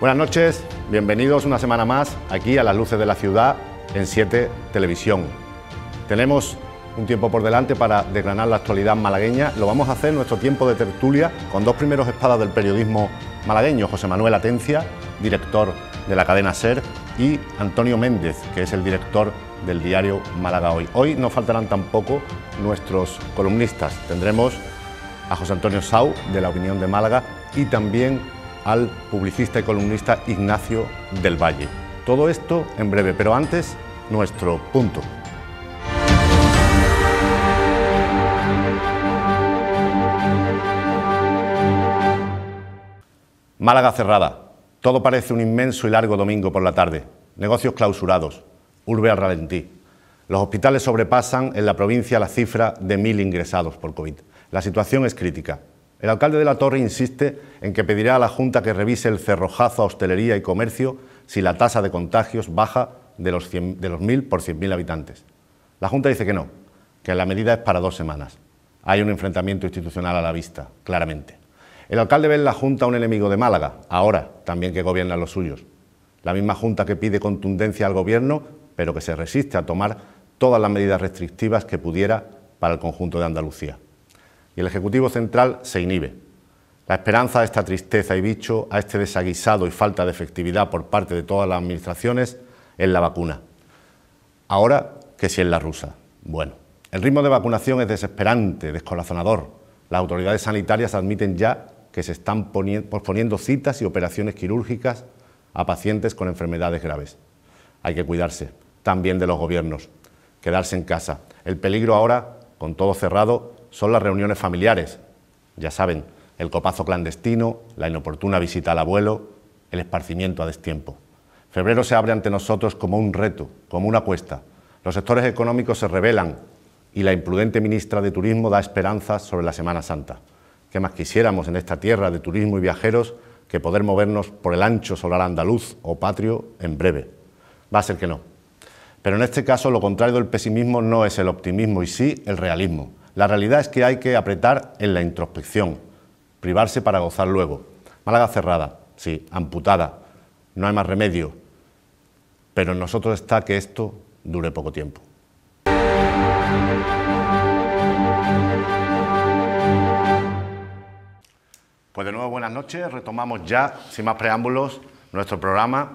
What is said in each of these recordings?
Buenas noches, bienvenidos una semana más aquí a las luces de la ciudad en 7 Televisión. Tenemos un tiempo por delante para desgranar la actualidad malagueña. Lo vamos a hacer en nuestro tiempo de tertulia con dos primeros espadas del periodismo malagueño, José Manuel Atencia, director de la cadena SER, y Antonio Méndez, que es el director del diario Málaga Hoy. Hoy no faltarán tampoco nuestros columnistas. Tendremos a José Antonio Sau, de La Opinión de Málaga, y también al publicista y columnista Ignacio del Valle. Todo esto en breve, pero antes, nuestro punto. Málaga cerrada. Todo parece un inmenso y largo domingo por la tarde. Negocios clausurados. Urbe al ralentí. Los hospitales sobrepasan en la provincia la cifra de 1000 ingresados por COVID. La situación es crítica. El alcalde de la Torre insiste en que pedirá a la Junta que revise el cerrojazo a hostelería y comercio si la tasa de contagios baja de los 1000 por 100.000 habitantes. La Junta dice que no, que la medida es para 2 semanas. Hay un enfrentamiento institucional a la vista, claramente. El alcalde ve en la Junta un enemigo de Málaga, ahora también que gobiernan los suyos. La misma Junta que pide contundencia al Gobierno, pero que se resiste a tomar todas las medidas restrictivas que pudiera para el conjunto de Andalucía. Y el Ejecutivo Central se inhibe. La esperanza a esta tristeza y bicho, a este desaguisado y falta de efectividad por parte de todas las administraciones, es la vacuna. Ahora, que si es la rusa. Bueno, el ritmo de vacunación es desesperante, descorazonador. Las autoridades sanitarias admiten ya que se están posponiendo citas y operaciones quirúrgicas a pacientes con enfermedades graves. Hay que cuidarse, también de los gobiernos, quedarse en casa. El peligro ahora, con todo cerrado, son las reuniones familiares. Ya saben, el copazo clandestino, la inoportuna visita al abuelo, el esparcimiento a destiempo. Febrero se abre ante nosotros como un reto, como una apuesta. Los sectores económicos se rebelan y la imprudente ministra de Turismo da esperanzas sobre la Semana Santa. ¿Qué más quisiéramos en esta tierra de turismo y viajeros que poder movernos por el ancho solar andaluz o patrio en breve? Va a ser que no. Pero en este caso lo contrario del pesimismo no es el optimismo y sí el realismo. La realidad es que hay que apretar en la introspección, privarse para gozar luego. Málaga cerrada, sí, amputada, no hay más remedio, pero en nosotros está que esto dure poco tiempo. Pues de nuevo buenas noches, retomamos ya, sin más preámbulos, nuestro programa,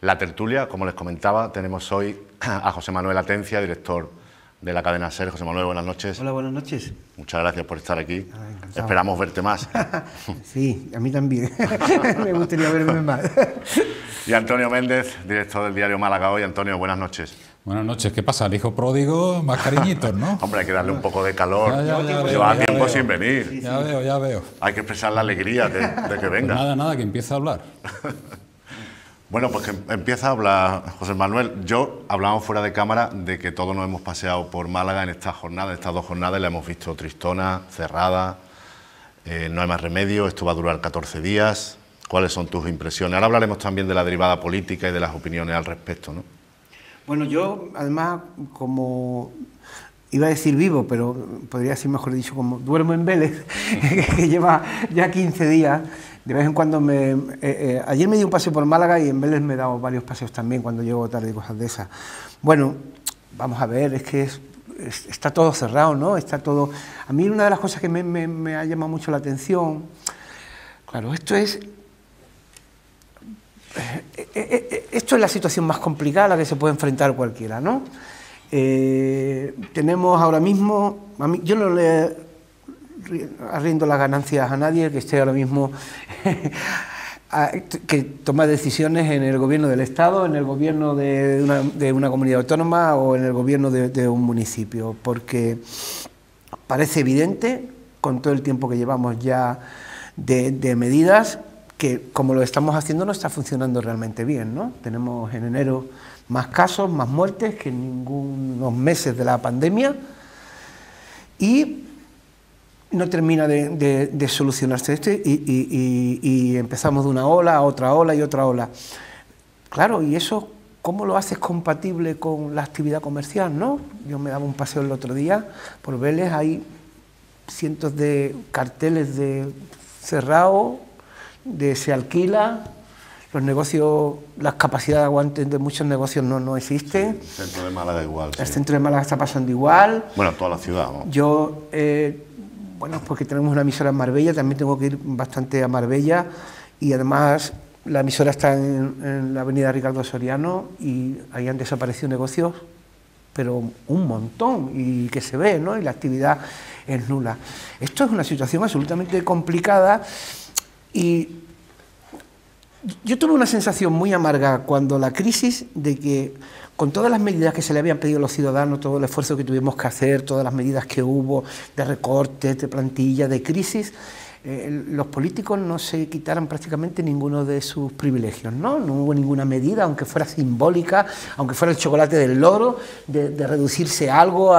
La Tertulia. Como les comentaba, tenemos hoy a José Manuel Atencia, director de la cadena SER. José Manuel, buenas noches. Hola, buenas noches. Muchas gracias por estar aquí. Esperamos verte más. Sí, a mí también. Me gustaría verme más. Y Antonio Méndez, director del diario Málaga Hoy. Antonio, buenas noches. Buenas noches. ¿Qué pasa? El hijo pródigo, más cariñitos, ¿no? Hombre, hay que darle un poco de calor. Ya Lleva tiempo veo. sin venir. Ya veo. Hay que expresar la alegría de que venga. Pues nada, que empiece a hablar. Bueno, pues que empieza a hablar José Manuel. Hablábamos fuera de cámara de que todos nos hemos paseado por Málaga en estas 2 jornadas, y la hemos visto tristona, cerrada, no hay más remedio, esto va a durar 14 días. ¿Cuáles son tus impresiones? Ahora hablaremos también de la derivada política y de las opiniones al respecto, ¿no? Bueno, yo, además, como iba a decir vivo, pero podría ser mejor dicho como duermo en Vélez, que lleva ya 15 días. De vez en cuando ayer me di un paseo por Málaga y en Vélez me he dado varios paseos también cuando llego tarde y cosas de esas. Bueno, vamos a ver, es que está todo cerrado, ¿no? Está todo... A mí una de las cosas que me ha llamado mucho la atención, claro, esto es la situación más complicada a la que se puede enfrentar cualquiera, ¿no? Tenemos ahora mismo... yo no le arriendo las ganancias a nadie que esté ahora mismo que toma decisiones en el gobierno del Estado, en el gobierno de una comunidad autónoma o en el gobierno de un municipio, porque parece evidente, con todo el tiempo que llevamos ya de medidas, que como lo estamos haciendo no está funcionando realmente bien, ¿no? Tenemos en enero más casos, más muertes que en ningunos meses de la pandemia y no termina de solucionarse esto y empezamos de una ola a otra ola y otra ola. Claro, y eso, ¿cómo lo haces compatible con la actividad comercial, no? Yo me daba un paseo el otro día por Vélez, hay cientos de carteles de cerrado, de se alquila, los negocios, las capacidades de aguante de muchos negocios no existen. El centro de Málaga igual. El centro de Málaga está pasando igual. Bueno, toda la ciudad, ¿no? Yo, bueno, porque tenemos una emisora en Marbella, también tengo que ir bastante a Marbella, y además la emisora está en la avenida Ricardo Soriano y ahí han desaparecido negocios, pero un montón, y que se ve, ¿no? Y la actividad es nula. Esto es una situación absolutamente complicada, y yo tuve una sensación muy amarga cuando la crisis, de que con todas las medidas que se le habían pedido a los ciudadanos, todo el esfuerzo que tuvimos que hacer, todas las medidas que hubo de recortes, de plantilla, de crisis, los políticos no se quitaran prácticamente ninguno de sus privilegios, ¿no? No hubo ninguna medida, aunque fuera simbólica, aunque fuera el chocolate del loro, de reducirse algo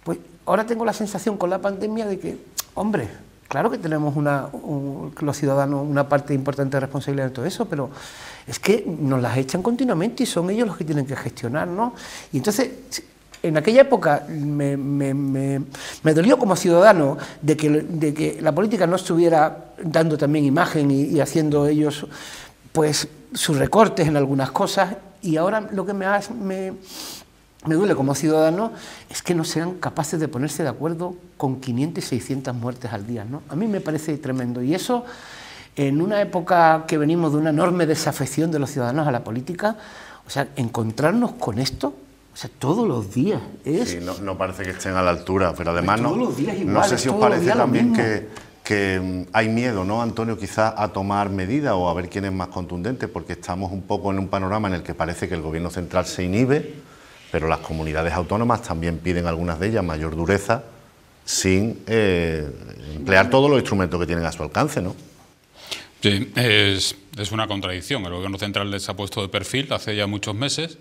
pues ahora tengo la sensación con la pandemia de que, hombre, claro que tenemos los ciudadanos una parte importante de responsabilidad en todo eso, pero es que nos las echan continuamente y son ellos los que tienen que gestionar, ¿no? Y entonces, en aquella época me dolió como ciudadano de que la política no estuviera dando también imagen y haciendo ellos pues sus recortes en algunas cosas, y ahora lo que me duele como ciudadano es que no sean capaces de ponerse de acuerdo con 500 y 600 muertes al día, ¿no? A mí me parece tremendo, y eso, en una época que venimos de una enorme desafección de los ciudadanos a la política, o sea, encontrarnos con esto, o sea, todos los días es... Sí, no parece que estén a la altura, pero además todos los días igual, no sé si os parece también que hay miedo, ¿no, Antonio, quizás a tomar medidas o a ver quién es más contundente, porque estamos un poco en un panorama en el que parece que el Gobierno central se inhibe, pero las comunidades autónomas también piden, algunas de ellas, mayor dureza, sin emplear todos los instrumentos que tienen a su alcance, ¿no? Sí, es una contradicción. El Gobierno central se ha puesto de perfil hace ya muchos meses.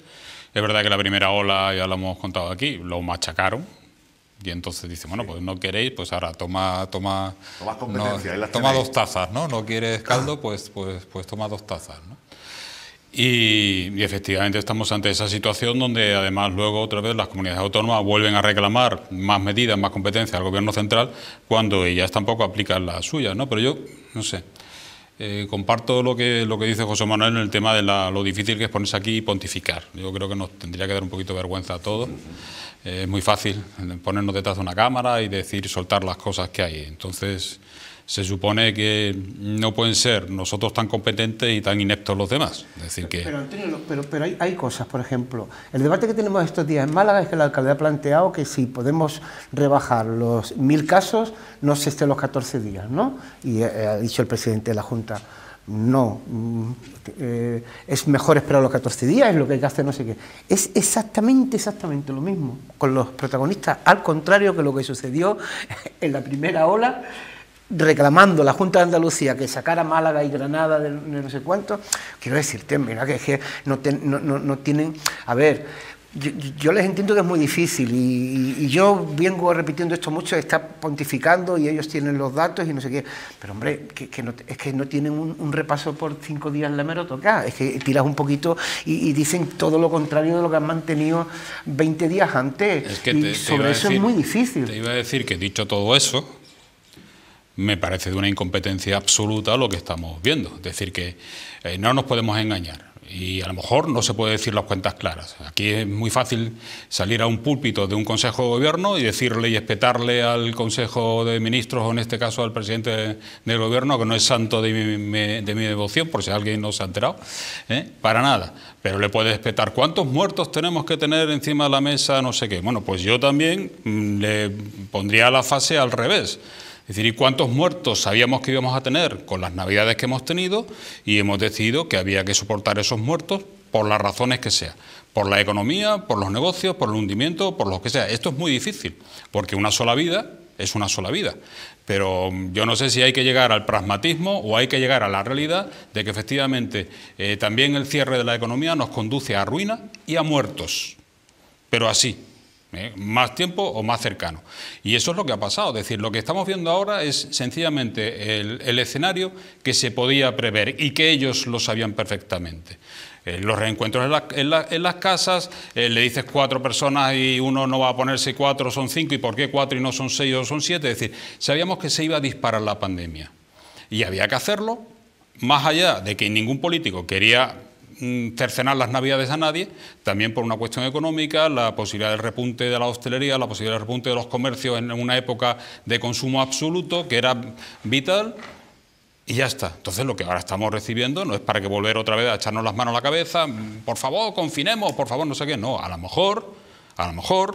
Es verdad que la primera ola, ya lo hemos contado aquí, lo machacaron. Y entonces dice, bueno, pues no queréis, pues ahora toma competencia, no, toma 2 tazas, ¿no? No quieres caldo, pues toma 2 tazas, ¿no? Y efectivamente estamos ante esa situación donde además luego otra vez las comunidades autónomas vuelven a reclamar más medidas, más competencias al Gobierno central, cuando ellas tampoco aplican las suyas, ¿no? Pero yo, no sé, comparto lo que dice José Manuel en el tema de lo difícil que es ponerse aquí y pontificar. Yo creo que nos tendría que dar un poquito de vergüenza a todos. Es muy fácil ponernos detrás de una cámara y decir, soltar las cosas que hay. Entonces, se supone que no pueden ser nosotros tan competentes y tan ineptos los demás. Es decir, que... Pero Antonio, pero hay cosas, por ejemplo, el debate que tenemos estos días en Málaga es que el alcalde ha planteado que si podemos rebajar los 1000 casos, no se esté los 14 días, ¿no? Y ha dicho el presidente de la Junta, no, es mejor esperar los 14 días, es lo que hay que hacer, no sé qué. Es exactamente lo mismo con los protagonistas, al contrario que lo que sucedió en la primera ola, reclamando la Junta de Andalucía que sacara Málaga y Granada de no sé cuánto. Quiero decirte, mira, que es que no tienen... A ver, yo les entiendo que es muy difícil y yo vengo repitiendo esto mucho, está pontificando y ellos tienen los datos y no sé qué, pero hombre, es que no tienen un repaso por 5 días en la hemeroteca, es que tiras un poquito y dicen todo lo contrario de lo que han mantenido 20 días antes, es que y sobre eso es muy difícil. Te iba a decir que, dicho todo eso, me parece de una incompetencia absoluta lo que estamos viendo. Es decir, que no nos podemos engañar y a lo mejor no se puede decir las cuentas claras. Aquí es muy fácil salir a un púlpito de un Consejo de Gobierno y decirle y espetarle al Consejo de Ministros, o en este caso al presidente del Gobierno, que no es santo de mi devoción, por si alguien no se ha enterado, para nada. Pero le puedes espetar, ¿cuántos muertos tenemos que tener encima de la mesa? No sé qué. Bueno, pues yo también le pondría la fase al revés. Es decir, ¿y cuántos muertos sabíamos que íbamos a tener con las navidades que hemos tenido? Y hemos decidido que había que soportar esos muertos por las razones que sea. Por la economía, por los negocios, por el hundimiento, por lo que sea. Esto es muy difícil, porque una sola vida es una sola vida. Pero yo no sé si hay que llegar al pragmatismo o hay que llegar a la realidad de que efectivamente también el cierre de la economía nos conduce a ruina y a muertos. Pero así. Más tiempo o más cercano. Y eso es lo que ha pasado. Es decir, lo que estamos viendo ahora es sencillamente el escenario que se podía prever y que ellos lo sabían perfectamente. Los reencuentros en las casas, le dices 4 personas y uno no va a ponerse 4, son 5, ¿y por qué 4 y no son 6 o son 7? Es decir, sabíamos que se iba a disparar la pandemia y había que hacerlo más allá de que ningún político quería cercenar las Navidades a nadie, también por una cuestión económica, la posibilidad del repunte de la hostelería, la posibilidad del repunte de los comercios en una época de consumo absoluto que era vital, y ya está. Entonces lo que ahora estamos recibiendo no es para que volver otra vez a echarnos las manos a la cabeza, por favor, confinemos, por favor, no sé qué, no, a lo mejor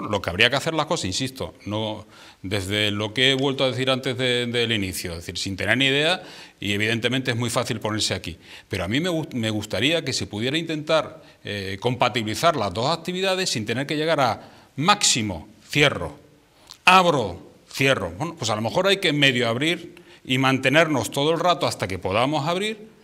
lo que habría que hacer las cosas, insisto, no desde lo que he vuelto a decir antes del inicio, es decir, sin tener ni idea, y evidentemente es muy fácil ponerse aquí, pero a mí me gustaría que se pudiera intentar compatibilizar las dos actividades sin tener que llegar a máximo, cierro, abro, cierro. Bueno, pues a lo mejor hay que medio abrir y mantenernos todo el rato hasta que podamos abrir,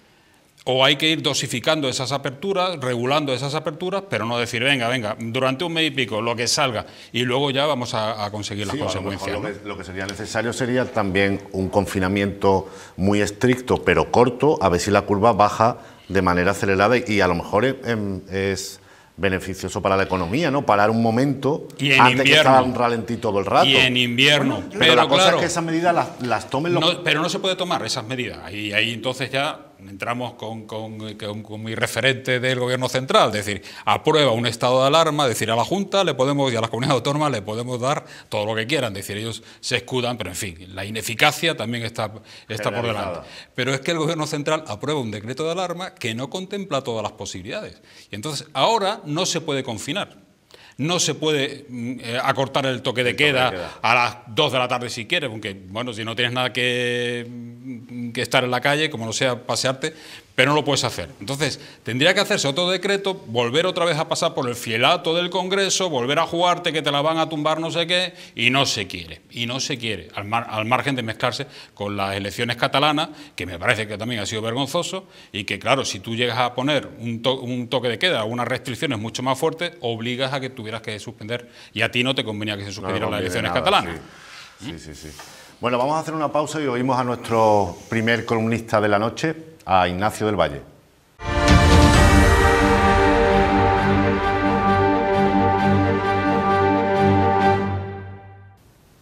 o hay que ir dosificando esas aperturas, regulando esas aperturas, pero no decir, venga, durante un mes y pico, lo que salga, y luego ya vamos a conseguir las consecuencias. A lo mejor lo que sería necesario sería también un confinamiento muy estricto, pero corto, a ver si la curva baja de manera acelerada, y a lo mejor es beneficioso para la economía, ¿no? Parar un momento antes que estaba un ralentí todo el rato. Y en invierno. Bueno, pero la cosa es que esas medidas las tomen los... Pero no se puede tomar esas medidas. Y ahí entonces ya entramos con mi referente del Gobierno central, es decir, aprueba un estado de alarma, es decir, a la Junta le podemos y a las comunidades autónomas le podemos dar todo lo que quieran, es decir, ellos se escudan, pero en fin, la ineficacia también está por delante. Pero es que el Gobierno central aprueba un decreto de alarma que no contempla todas las posibilidades. Y entonces ahora no se puede confinar. No se puede acortar el toque de queda a las 2 de la tarde si quieres, porque, bueno, si no tienes nada que estar en la calle, como no sea pasearte, pero no lo puedes hacer. Entonces, tendría que hacerse otro decreto, volver otra vez a pasar por el fielato del Congreso, volver a jugarte que te la van a tumbar no sé qué, y no se quiere, al margen de mezclarse con las elecciones catalanas, que me parece que también ha sido vergonzoso, y que, claro, si tú llegas a poner un toque de queda, unas restricciones mucho más fuertes, obligas a que tuvieras que suspender, y a ti no te convenía que se suspendieran las elecciones catalanas. Sí. Bueno, vamos a hacer una pausa y oímos a nuestro primer columnista de la noche, a Ignacio del Valle.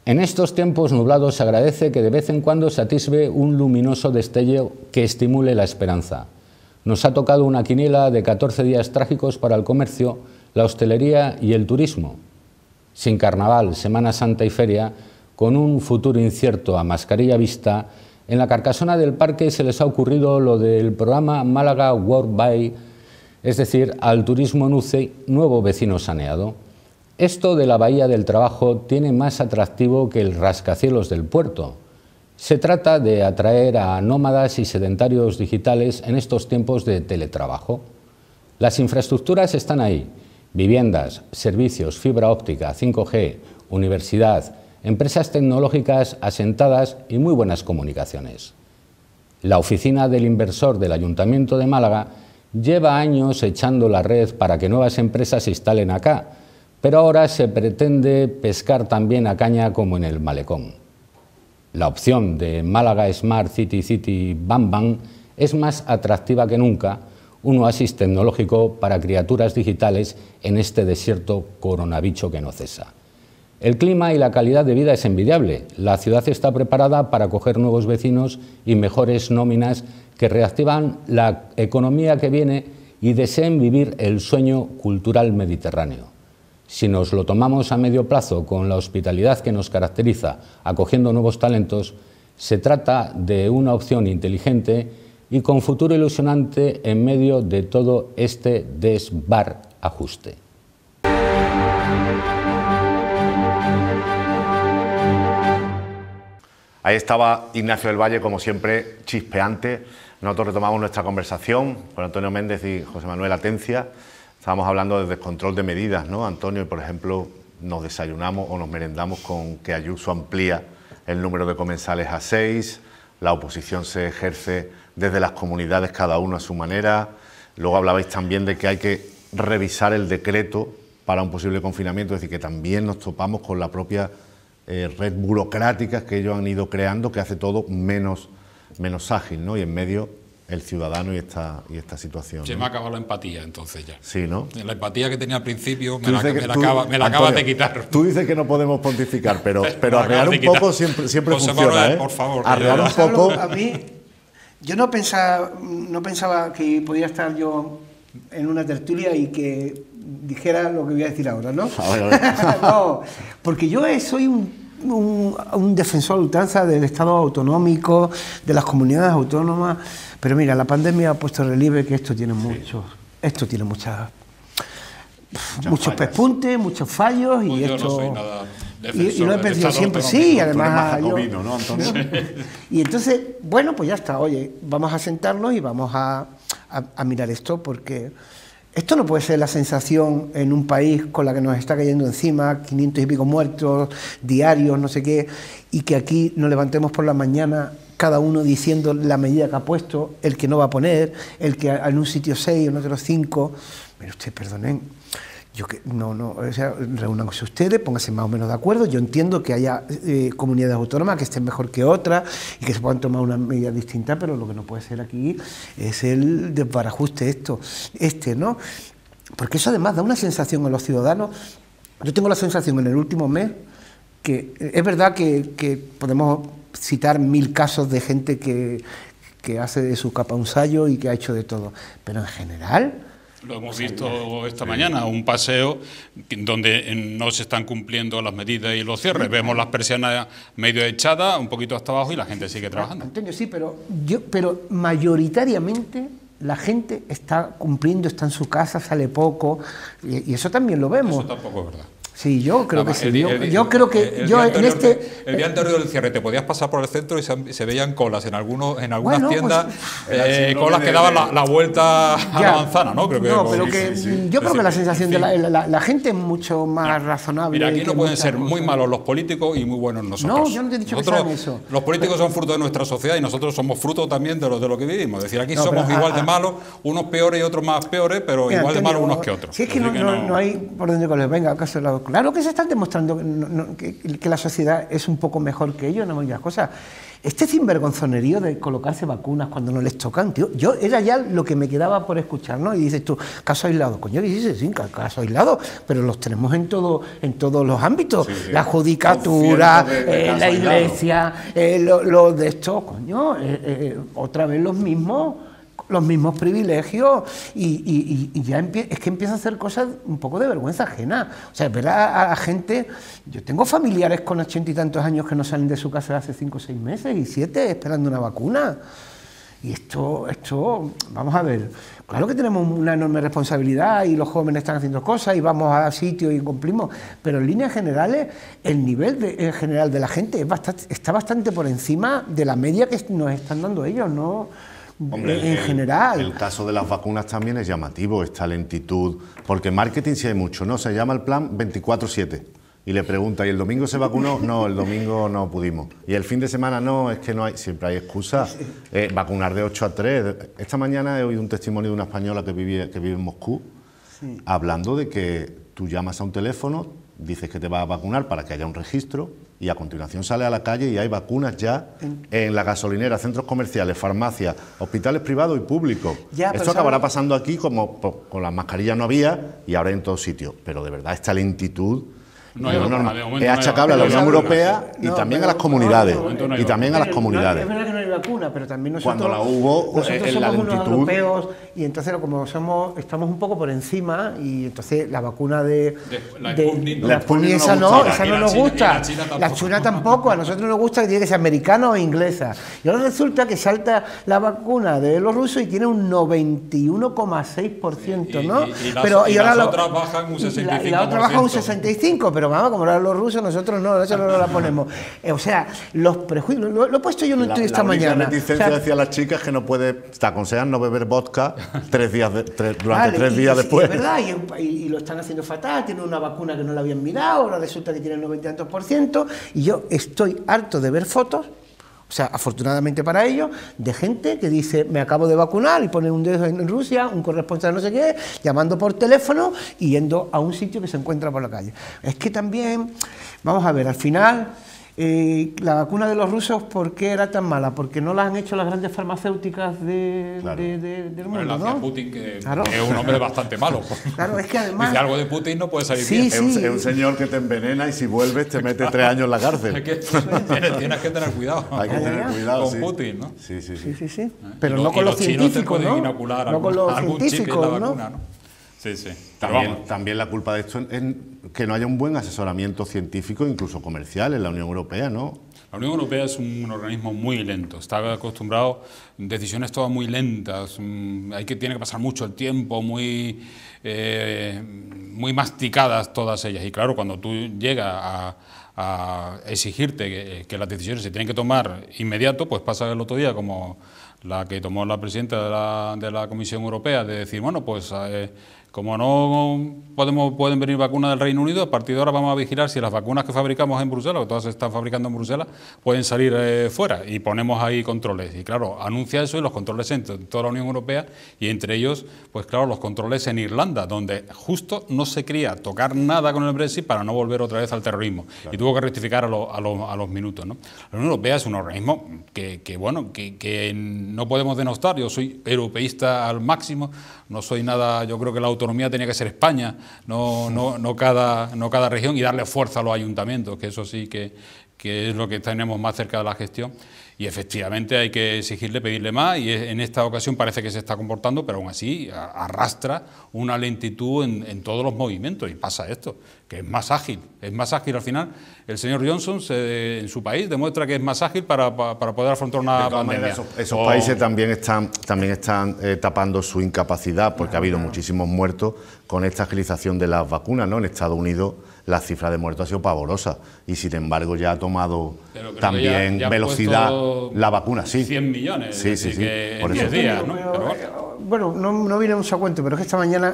En estos tiempos nublados se agradece que de vez en cuando se atisbe un luminoso destello que estimule la esperanza. Nos ha tocado una quiniela de 14 días trágicos para el comercio, la hostelería y el turismo. Sin carnaval, Semana Santa y feria, con un futuro incierto a mascarilla vista, en la Carcasona del Parque se les ha ocurrido lo del programa Málaga World By, es decir, al turismo NUCE, nuevo vecino saneado. Esto de la Bahía del Trabajo tiene más atractivo que el rascacielos del puerto. Se trata de atraer a nómadas y sedentarios digitales en estos tiempos de teletrabajo. Las infraestructuras están ahí: viviendas, servicios, fibra óptica, 5G, universidad, empresas tecnológicas asentadas y muy buenas comunicaciones. La oficina del inversor del Ayuntamiento de Málaga lleva años echando la red para que nuevas empresas se instalen acá, pero ahora se pretende pescar también a caña como en el Malecón. La opción de Málaga Smart City Bam Bam es más atractiva que nunca, un oasis tecnológico para criaturas digitales en este desierto coronabicho que no cesa. El clima y la calidad de vida es envidiable. La ciudad está preparada para acoger nuevos vecinos y mejores nóminas que reactivan la economía que viene y deseen vivir el sueño cultural mediterráneo. Si nos lo tomamos a medio plazo con la hospitalidad que nos caracteriza, acogiendo nuevos talentos, se trata de una opción inteligente y con futuro ilusionante en medio de todo este desbarajuste. Ahí estaba Ignacio del Valle, como siempre, chispeante. Nosotros retomamos nuestra conversación con Antonio Méndez y José Manuel Atencia. Estábamos hablando del descontrol de medidas, ¿no, Antonio? Y, por ejemplo, nos desayunamos o nos merendamos con que Ayuso amplía el número de comensales a 6, la oposición se ejerce desde las comunidades, cada uno a su manera. Luego hablabais también de que hay que revisar el decreto para un posible confinamiento, es decir, que también nos topamos con la propia red burocrática que ellos han ido creando, que hace todo menos ágil, ¿no? Y en medio el ciudadano y esta situación. Se me ha acabado la empatía entonces ya. Sí, ¿no? La empatía que tenía al principio me la acabas de quitar. Tú dices que no podemos pontificar, pero arrear un poco siempre José funciona, Manuel, por favor. Arrear un poco... A mí, Yo no pensaba que podía estar yo en una tertulia y que dijera lo que voy a decir ahora, ¿no? No, porque yo soy un defensor a ultranza del Estado autonómico, de las comunidades autónomas, pero mira, la pandemia ha puesto en relieve que esto tiene muchos pespuntes, muchos fallos, y yo esto... no soy nada y lo he perdido siempre, sí, además... ¿no, Antonio? Y entonces, bueno, pues ya está, oye, vamos a sentarnos y vamos a mirar esto, porque esto no puede ser la sensación en un país con la que nos está cayendo encima, 500 y pico muertos diarios, no sé qué, y que aquí nos levantemos por la mañana cada uno diciendo la medida que ha puesto, el que no va a poner, el que en un sitio 6, en otro 5... Mire usted, perdonen, o sea, reúnanse ustedes, pónganse más o menos de acuerdo. Yo entiendo que haya comunidades autónomas que estén mejor que otras y que se puedan tomar una medida distinta, pero lo que no puede ser aquí es el desbarajuste ¿no? Porque eso además da una sensación a los ciudadanos. Yo tengo la sensación en el último mes que es verdad que podemos citar 1000 casos de gente que hace de su capa un sayo y que ha hecho de todo, pero en general... Lo hemos visto esta mañana, un paseo donde no se están cumpliendo las medidas y los cierres. Vemos las persianas medio echadas, un poquito hasta abajo, y la gente sigue trabajando. Antonio, sí, pero mayoritariamente la gente está cumpliendo, está en su casa, sale poco, y eso también lo vemos. Eso tampoco es verdad. Sí, yo creo que sí. El día anterior del cierre te podías pasar por el centro y se veían colas en algunas tiendas, colas que daban la vuelta a la manzana, ¿no? Creo que la sensación de la gente es mucho más razonable. Mira, aquí no pueden ser muy malos los políticos y muy buenos nosotros. No, yo no te he dicho que sean eso. Los políticos son fruto de nuestra sociedad y nosotros somos fruto también de lo que vivimos. Es decir, aquí somos igual de malos, unos peores y otros más peores, pero igual de malos unos que otros. Si es que no hay por dónde coger. Venga, acaso claro que se están demostrando que la sociedad es un poco mejor que ellos, no me digas cosas. Este sinvergonzonerío de colocarse vacunas cuando no les tocan, tío, yo era ya lo que me quedaba por escuchar, ¿no? Y dices tú, caso aislado, coño, y dices, sí, caso aislado, pero los tenemos en todos los ámbitos, la judicatura, la iglesia, lo de esto, coño, otra vez los mismos privilegios y ya es que empieza a hacer cosas un poco de vergüenza ajena. O sea, ver a gente... Yo tengo familiares con 80 y tantos años que no salen de su casa hace 5 o 6 meses y 7 esperando una vacuna. Y esto, vamos a ver, claro que tenemos una enorme responsabilidad y los jóvenes están haciendo cosas y vamos a sitios y cumplimos, pero en líneas generales el nivel general de la gente está bastante por encima de la media que nos están dando ellos, ¿no? Hombre, en general. El caso de las vacunas también es llamativo, esta lentitud, porque marketing sí hay mucho, ¿no? Se llama el plan 24/7 y le pregunta, ¿y el domingo se vacunó? No, el domingo no pudimos. Y el fin de semana no, es que no hay, siempre hay excusas. Vacunar de 8 a 3. Esta mañana he oído un testimonio de una española que vive en Moscú, hablando de que tú llamas a un teléfono, dices que te vas a vacunar para que haya un registro, y a continuación sale a la calle y hay vacunas ya en la gasolinera, centros comerciales, farmacias, hospitales privados y públicos. Esto acabará pasando aquí como con las mascarillas no había y ahora en todos sitios. Pero de verdad esta lentitud es achacable a la Unión Europea y también a las comunidades. Y también a las comunidades. Es verdad que no hay vacuna, pero también nosotros... Cuando la hubo, nosotros la somos lentitud... unos europeos y entonces como estamos un poco por encima y entonces la vacuna la Sputnik esa no nos gusta. La China tampoco, a nosotros nos gusta que tiene que ser americana o inglesa. Y ahora resulta que salta la vacuna de los rusos y tiene un 91,6%, ¿no? Y las otras bajan un 65%. Y la otra baja un 65%, pero vamos, como eran los rusos, nosotros no la ponemos. O sea, los prejuicios, lo he puesto yo en un tuit esta mañana. La reticencia decía a las chicas que no puede, te aconsejan no beber vodka durante 3 días después. Es verdad, y lo están haciendo fatal, tienen una vacuna que no la habían mirado, ahora resulta que tiene el 90 y tantos %, y yo estoy harto de ver fotos, o sea, afortunadamente para ellos, de gente que dice, me acabo de vacunar, y pone un dedo en Rusia, un corresponsal no sé qué, llamando por teléfono y yendo a un sitio que se encuentra por la calle. Es que también, vamos a ver, al final... la vacuna de los rusos, ¿por qué era tan mala? Porque no la han hecho las grandes farmacéuticas del mundo, la ¿no? hacía Putin, que es un hombre bastante malo. Claro, es que además... Dice algo de Putin no puede salir bien. Es un señor que te envenena y si vuelves te mete 3 años en la cárcel. Es que tienes que tener cuidado. Hay que tener cuidado, con Putin, ¿no? Sí. Pero no con los científicos, ¿no? Inocular No con los algún chip en la científicos, ¿no? vacuna, ¿no? Sí. También la culpa de esto es que no haya un buen asesoramiento científico, incluso comercial, en la Unión Europea, ¿no? La Unión Europea es un organismo muy lento, está acostumbrado a decisiones todas muy lentas, tiene que pasar mucho el tiempo, muy masticadas todas ellas. Y claro, cuando tú llegas a exigirte que las decisiones se tienen que tomar inmediato, pues pasa el otro día como la que tomó la presidenta de la Comisión Europea, de decir, bueno, pues como no pueden venir vacunas del Reino Unido, a partir de ahora vamos a vigilar si las vacunas que fabricamos en Bruselas, que todas se están fabricando en Bruselas, pueden salir fuera, y ponemos ahí controles. Y claro, anuncia eso y los controles en toda la Unión Europea, y entre ellos, pues claro, los controles en Irlanda, donde justo no se quería tocar nada con el Brexit para no volver otra vez al terrorismo. Claro. Y tuvo que rectificar a los minutos, ¿no? La Unión Europea es un organismo que no podemos denostar. Yo soy europeísta al máximo, no soy nada, yo creo que la autonomía tenía que ser España, no cada región, y darle fuerza a los ayuntamientos, que eso sí que es lo que tenemos más cerca de la gestión. Y efectivamente hay que exigirle, pedirle más, y en esta ocasión parece que se está comportando, pero aún así arrastra una lentitud en todos los movimientos, y pasa esto, que es más ágil al final. El señor Johnson en su país demuestra que es más ágil para poder afrontar una pandemia. Esos países también están tapando su incapacidad, porque ha habido muchísimos muertos con esta agilización de las vacunas, ¿no? En Estados Unidos la cifra de muertos ha sido pavorosa, y sin embargo ya ha tomado también ya velocidad la vacuna, sí. 100 millones, sí. Por 10 días, ¿no? Bueno, no viene mucho a cuento, pero es que esta mañana,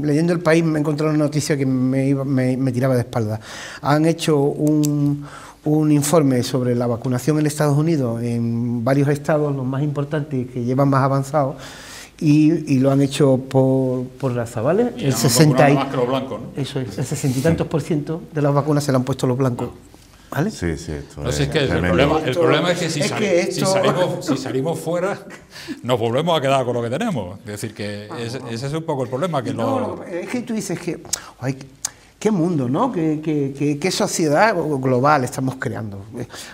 leyendo El País, me encontré una noticia que me tiraba de espalda. Han hecho un informe sobre la vacunación en Estados Unidos, en varios estados, los más importantes, que llevan más avanzados, y lo han hecho por raza, ¿vale? Y el 60 más que los blancos, ¿no? Eso es, el 60 y tantos % de las vacunas se le han puesto los blancos. ¿Vale? Sí, esto es que el problema es que si salimos fuera nos volvemos a quedar con lo que tenemos. Es decir, que ese es un poco el problema. Es que tú dices que... ¿Qué mundo, no? ¿Qué sociedad global estamos creando?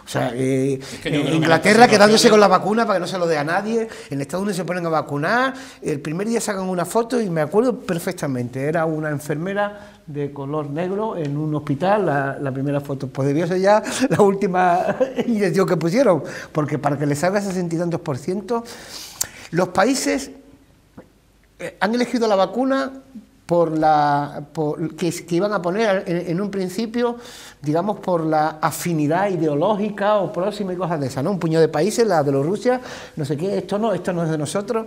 O sea, Inglaterra quedándose con la vacuna para que no se lo dé a nadie, en Estados Unidos se ponen a vacunar, el primer día sacan una foto y me acuerdo perfectamente, era una enfermera de color negro en un hospital, la primera foto, pues debió ser ya la última inyección que pusieron, porque para que les salga 60 y tantos %, los países han elegido la vacuna que iban a poner en un principio, digamos, por la afinidad ideológica o próxima y cosas de esas, ¿no? Un puñado de países, la Bielorrusia, no sé qué, esto no es de nosotros.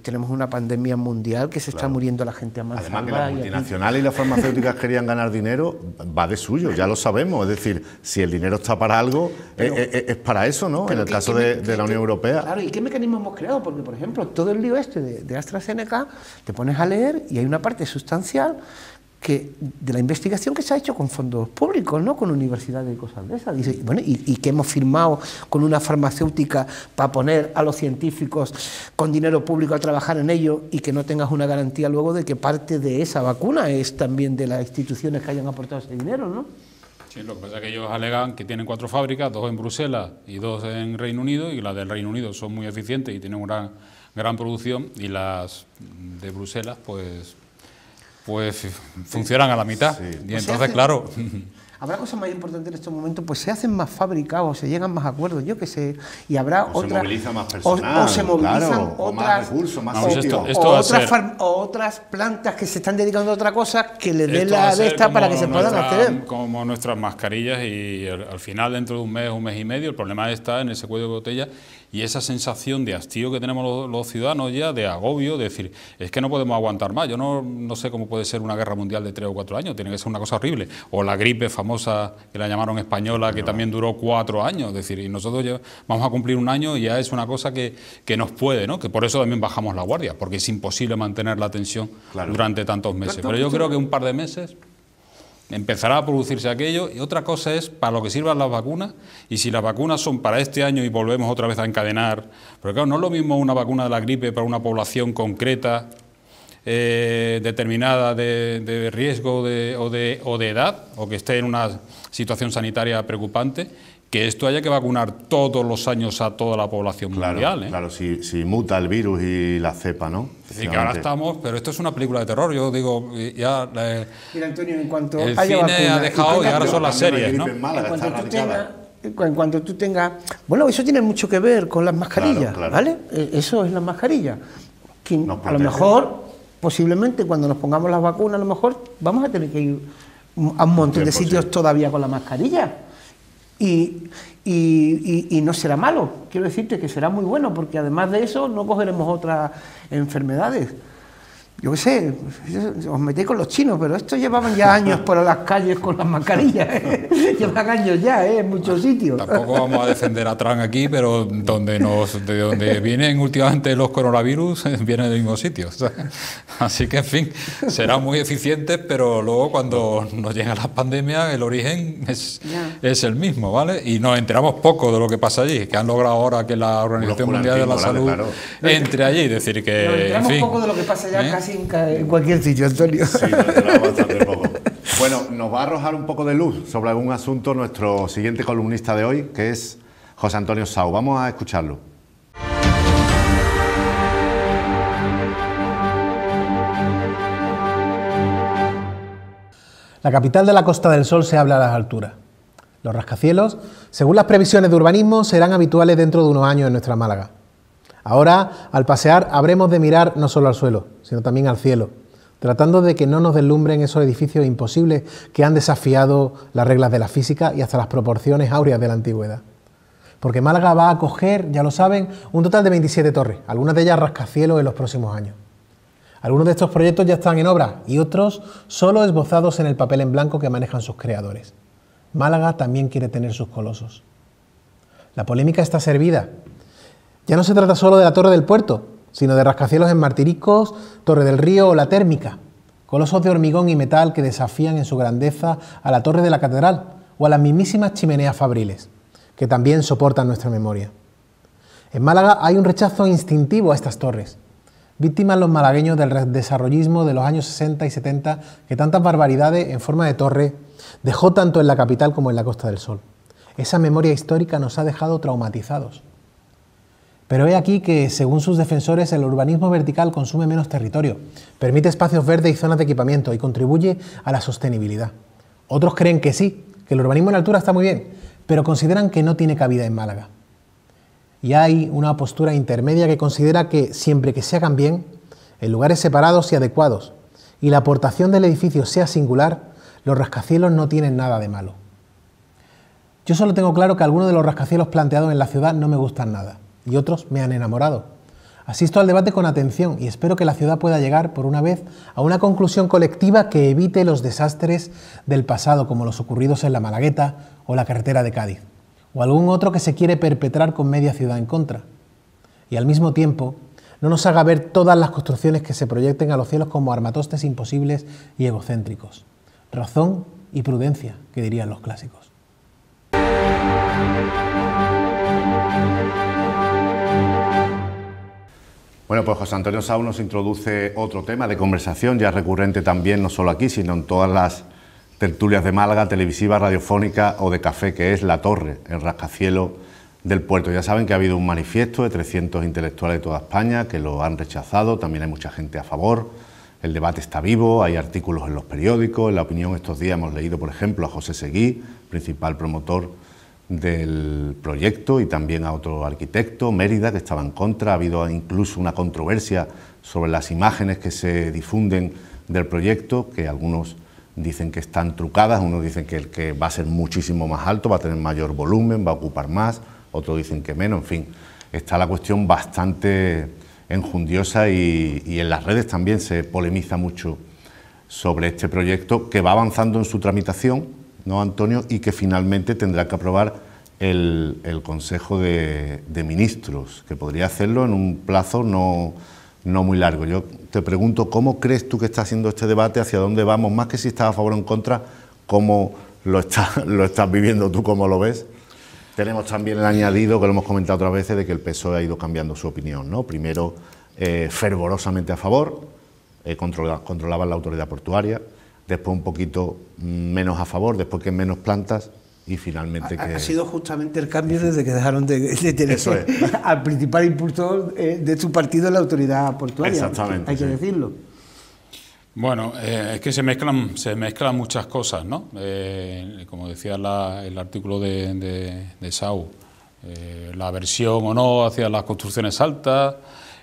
Tenemos una pandemia mundial que se está muriendo la gente a mansalva. Además que las multinacionales y las farmacéuticas querían ganar dinero, va de suyo, ya lo sabemos. Es decir, si el dinero está para algo, es para eso, ¿no? En el caso de la Unión Europea. Claro, ¿y qué mecanismo hemos creado? Porque, por ejemplo, todo el lío de AstraZeneca, te pones a leer y hay una parte sustancial de la investigación que se ha hecho con fondos públicos, ¿no? Con universidades y cosas de esas. Dice, bueno, y que hemos firmado con una farmacéutica para poner a los científicos con dinero público a trabajar en ello, y que no tengas una garantía luego de que parte de esa vacuna es también de las instituciones que hayan aportado ese dinero, ¿no? Sí, lo que pasa es que ellos alegan que tienen 4 fábricas, 2 en Bruselas y 2 en Reino Unido, y las del Reino Unido son muy eficientes y tienen una gran producción, y las de Bruselas, pues funcionan a la mitad. Sí. Y entonces, claro... Habrá cosas más importantes en estos momentos, pues se hacen más fábricas o se llegan más acuerdos, yo qué sé, y habrá otras... Se moviliza más personal, o se movilizan claro, otras... más recursos, más sitios. Otras plantas que se están dedicando a otra cosa que les dé la de esta para que se puedan hacer. Como nuestras mascarillas, y al final, dentro de un mes y medio, el problema está en ese cuello de botella, y esa sensación de hastío que tenemos los ciudadanos ya, de agobio, de decir, es que no podemos aguantar más. Yo no sé cómo puede ser una guerra mundial de 3 o 4 años, tiene que ser una cosa horrible. O la gripe famosa, que la llamaron española, que también duró 4 años, es decir, y nosotros ya vamos a cumplir un año, y ya es una cosa que nos puede, ¿no? Que por eso también bajamos la guardia, porque es imposible mantener la tensión durante tantos meses. Pero yo creo que un par de meses... empezará a producirse aquello, y otra cosa es para lo que sirvan las vacunas, y si las vacunas son para este año y volvemos otra vez a encadenar, porque claro, no es lo mismo una vacuna de la gripe para una población concreta, determinada de riesgo o de edad, o que esté en una situación sanitaria preocupante, que esto haya que vacunar todos los años a toda la población mundial. Claro, si muta el virus y la cepa, ¿no? Es decir, que ahora estamos, pero esto es una película de terror, yo digo, ya... Mira, Antonio, en cuanto el haya cine vacuna, ha dejado y ahora son las series, ¿no? En cuanto tú tengas... Bueno, eso tiene mucho que ver con las mascarillas, claro. ¿vale? Eso es las mascarillas. A lo mejor, posiblemente, cuando nos pongamos las vacunas, a lo mejor vamos a tener que ir a un montón de sitios todavía con la mascarilla. Y no será malo, quiero decirte que será muy bueno, porque además de eso no cogeremos otras enfermedades. Yo qué sé, os metéis con los chinos, pero estos llevaban ya años por las calles con las mascarillas, llevan años ya, en muchos sitios. Tampoco vamos a defender a Trump aquí, pero de donde vienen últimamente los coronavirus, vienen del mismo sitio. Así que, en fin, serán muy eficientes, pero luego cuando nos llegan las pandemias, el origen es el mismo, ¿vale? Y nos enteramos poco de lo que pasa allí, que han logrado ahora que la Organización Mundial de la Salud entre allí, es decir, que... Nos enteramos poco de lo que pasa allá casi en cualquier sitio, Antonio. Sí, nos enteramos bastante poco. Bueno, nos va a arrojar un poco de luz sobre algún asunto nuestro siguiente columnista de hoy, que es José Antonio Sau. Vamos a escucharlo. La capital de la Costa del Sol se habla a las alturas. Los rascacielos, según las previsiones de urbanismo, serán habituales dentro de unos años en nuestra Málaga. Ahora, al pasear, habremos de mirar no solo al suelo, sino también al cielo, tratando de que no nos deslumbren esos edificios imposibles que han desafiado las reglas de la física y hasta las proporciones áureas de la antigüedad. Porque Málaga va a acoger, ya lo saben, un total de 27 torres, algunas de ellas rascacielos en los próximos años. Algunos de estos proyectos ya están en obra y otros solo esbozados en el papel en blanco que manejan sus creadores. Málaga también quiere tener sus colosos. La polémica está servida. Ya no se trata solo de la Torre del Puerto, sino de rascacielos en Martiricos, Torre del Río o La Térmica, colosos de hormigón y metal que desafían en su grandeza a la Torre de la Catedral o a las mismísimas chimeneas fabriles, que también soportan nuestra memoria. En Málaga hay un rechazo instintivo a estas torres, víctimas los malagueños del desarrollismo de los años 60 y 70 que tantas barbaridades en forma de torre dejó tanto en la capital como en la Costa del Sol. Esa memoria histórica nos ha dejado traumatizados. Pero he aquí que, según sus defensores, el urbanismo vertical consume menos territorio, permite espacios verdes y zonas de equipamiento y contribuye a la sostenibilidad. Otros creen que sí, que el urbanismo en altura está muy bien, pero consideran que no tiene cabida en Málaga. Y hay una postura intermedia que considera que, siempre que se hagan bien, en lugares separados y adecuados, y la aportación del edificio sea singular, los rascacielos no tienen nada de malo. Yo solo tengo claro que algunos de los rascacielos planteados en la ciudad no me gustan nada, y otros me han enamorado. Asisto al debate con atención y espero que la ciudad pueda llegar, por una vez, a una conclusión colectiva que evite los desastres del pasado, como los ocurridos en la Malagueta o la carretera de Cádiz, o algún otro que se quiere perpetrar con media ciudad en contra. Y al mismo tiempo, no nos haga ver todas las construcciones que se proyecten a los cielos como armatostes imposibles y egocéntricos. Razón y prudencia, que dirían los clásicos. Bueno, pues José Antonio Sau nos introduce otro tema de conversación, ya recurrente también, no solo aquí, sino en todas las tertulias de Málaga, televisiva, radiofónica o de café, que es la torre, el rascacielos del puerto. Ya saben que ha habido un manifiesto de 300 intelectuales de toda España que lo han rechazado, también hay mucha gente a favor, el debate está vivo, hay artículos en los periódicos, en La Opinión estos días hemos leído, por ejemplo, a José Seguí, principal promotor del proyecto, y también a otro arquitecto, Mérida, que estaba en contra. Ha habido incluso una controversia sobre las imágenes que se difunden del proyecto, que algunos dicen que están trucadas, unos dicen que el que va a ser muchísimo más alto, va a tener mayor volumen, va a ocupar más, otros dicen que menos, en fin, está la cuestión bastante enjundiosa y en las redes también se polemiza mucho sobre este proyecto que va avanzando en su tramitación, ¿no, Antonio? Y que finalmente tendrá que aprobar el Consejo de Ministros, que podría hacerlo en un plazo no muy largo. Yo te pregunto, ¿cómo crees tú que está siendo este debate? ¿Hacia dónde vamos? Más que si estás a favor o en contra, cómo lo estás viviendo tú, cómo lo ves. Tenemos también el añadido, que lo hemos comentado otras veces, de que el PSOE ha ido cambiando su opinión, ¿no? Primero, fervorosamente a favor, controlaban la autoridad portuaria, después un poquito menos a favor, después que menos plantas, y finalmente que... Ha sido justamente el cambio desde que dejaron de tener al principal impulsor de su partido en la autoridad portuaria. Exactamente. Hay que decirlo. Bueno, es que se mezclan muchas cosas, ¿no? Como decía el artículo de Sau, la aversión o no hacia las construcciones altas,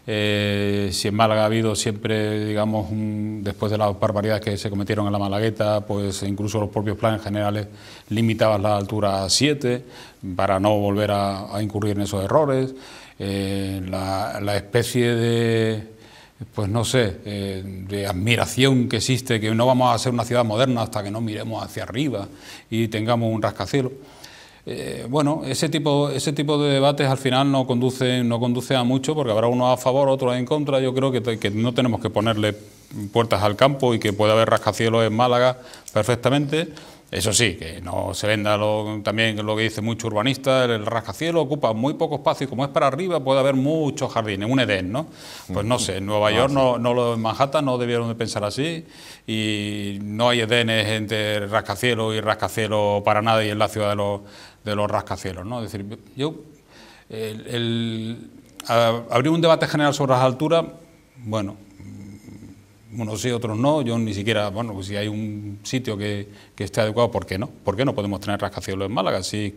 si en Málaga ha habido siempre, digamos, después de las barbaridades que se cometieron en la Malagueta, pues incluso los propios planes generales limitaban la altura a 7 para no volver a incurrir en esos errores, la especie de... pues no sé, de admiración que existe, que no vamos a ser una ciudad moderna hasta que no miremos hacia arriba y tengamos un rascacielos. Bueno, ese tipo de debates al final no conduce a mucho, porque habrá unos a favor, otros en contra. Yo creo que no tenemos que ponerle puertas al campo y que puede haber rascacielos en Málaga perfectamente. Eso sí, que no se venda también lo que dice mucho urbanista, el rascacielos ocupa muy poco espacio y como es para arriba puede haber muchos jardines, un Edén, ¿no? Pues no sé, en Nueva York, en Manhattan no debieron de pensar así y no hay Edenes entre rascacielos y rascacielos para nada y en la ciudad de los rascacielos, ¿no? Es decir, abrir un debate general sobre las alturas, bueno... unos sí, otros no, yo ni siquiera, bueno, pues si hay un sitio que esté adecuado, ¿por qué no? ¿Por qué no podemos tener rascacielos en Málaga? Sí,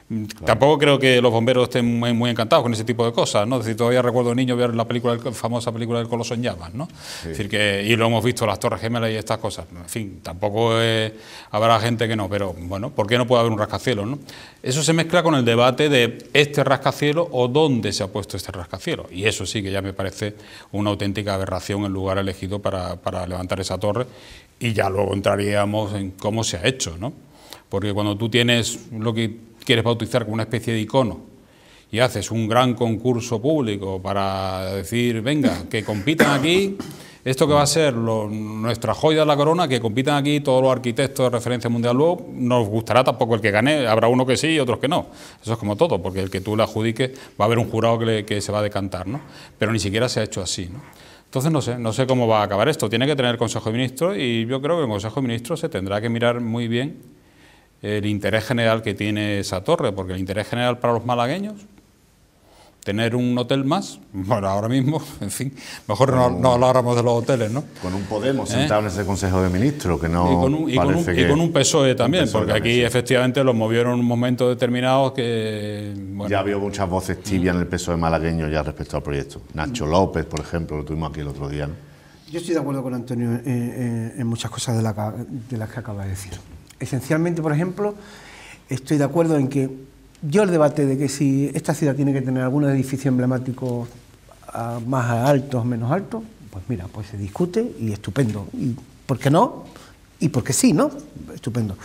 claro. Tampoco creo que los bomberos estén muy encantados con ese tipo de cosas, ¿no? Es decir, todavía recuerdo de niño ver la famosa película del Coloso en llamas, ¿no? Sí. Es decir, y lo hemos visto, las Torres Gemelas y estas cosas. En fin, tampoco habrá gente que no, pero bueno, ¿por qué no puede haber un rascacielos, no? Eso se mezcla con el debate de este rascacielos o dónde se ha puesto este rascacielos. Y eso sí que ya me parece una auténtica aberración el lugar elegido para levantar esa torre. Y ya luego entraríamos en cómo se ha hecho, ¿no? Porque cuando tú tienes lo que quieres bautizar como una especie de icono y haces un gran concurso público para decir, venga, que compitan aquí, esto que va a ser nuestra joya de la corona, que compitan aquí todos los arquitectos de referencia mundial, luego nos gustará tampoco el que gane, habrá uno que sí y otros que no. Eso es como todo, porque el que tú le adjudiques va a haber un jurado que se va a decantar, ¿no? Pero ni siquiera se ha hecho así, ¿no? Entonces no sé cómo va a acabar esto. Tiene que tener el Consejo de Ministros y yo creo que el Consejo de Ministros se tendrá que mirar muy bien el interés general que tiene esa torre, porque el interés general para los malagueños, tener un hotel más, bueno, ahora mismo, en fin, mejor no habláramos de los hoteles, ¿no? Con un Podemos sentado en ese Consejo de Ministros, que no y con un PSOE también, porque aquí efectivamente los movieron en un momento determinado que... Bueno, ya había muchas voces tibias en el PSOE malagueño ya respecto al proyecto. Nacho López, por ejemplo, lo tuvimos aquí el otro día, ¿no? Yo estoy de acuerdo con Antonio en muchas cosas de las que acaba de decir. Esencialmente, por ejemplo, estoy de acuerdo en que el debate de que si esta ciudad tiene que tener algún edificio emblemático más altos o menos altos, pues mira, pues se discute y estupendo. ¿Y por qué no? Y por qué sí, ¿no? Estupendo.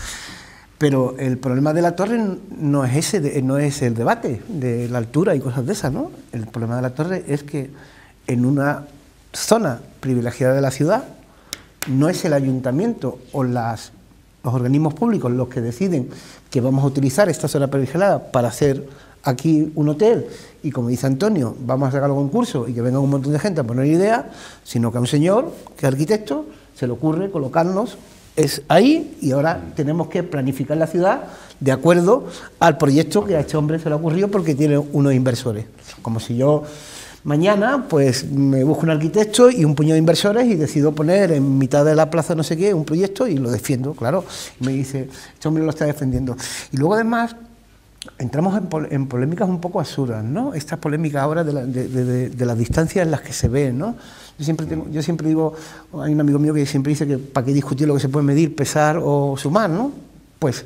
Pero el problema de la torre no es el debate de la altura y cosas de esas, ¿no? El problema de la torre es que en una zona privilegiada de la ciudad no es el ayuntamiento o los organismos públicos los que deciden que vamos a utilizar esta zona privilegiada para hacer aquí un hotel y, como dice Antonio, vamos a sacar un concurso y que venga un montón de gente a poner ideas, sino que a un señor que es arquitecto se le ocurre colocarnos ahí y ahora tenemos que planificar la ciudad de acuerdo al proyecto que a este hombre se le ha ocurrido porque tiene unos inversores. Como si yo mañana pues me busco un arquitecto y un puñado de inversores y decido poner en mitad de la plaza no sé qué un proyecto y lo defiendo, claro. Y me dice, este hombre lo está defendiendo. Y luego además entramos en polémicas un poco absurdas, ¿no? Estas polémicas ahora de las distancias en las que se ven, ¿no? Yo siempre digo, hay un amigo mío que siempre dice que para qué discutir lo que se puede medir, pesar o sumar, ¿no? Pues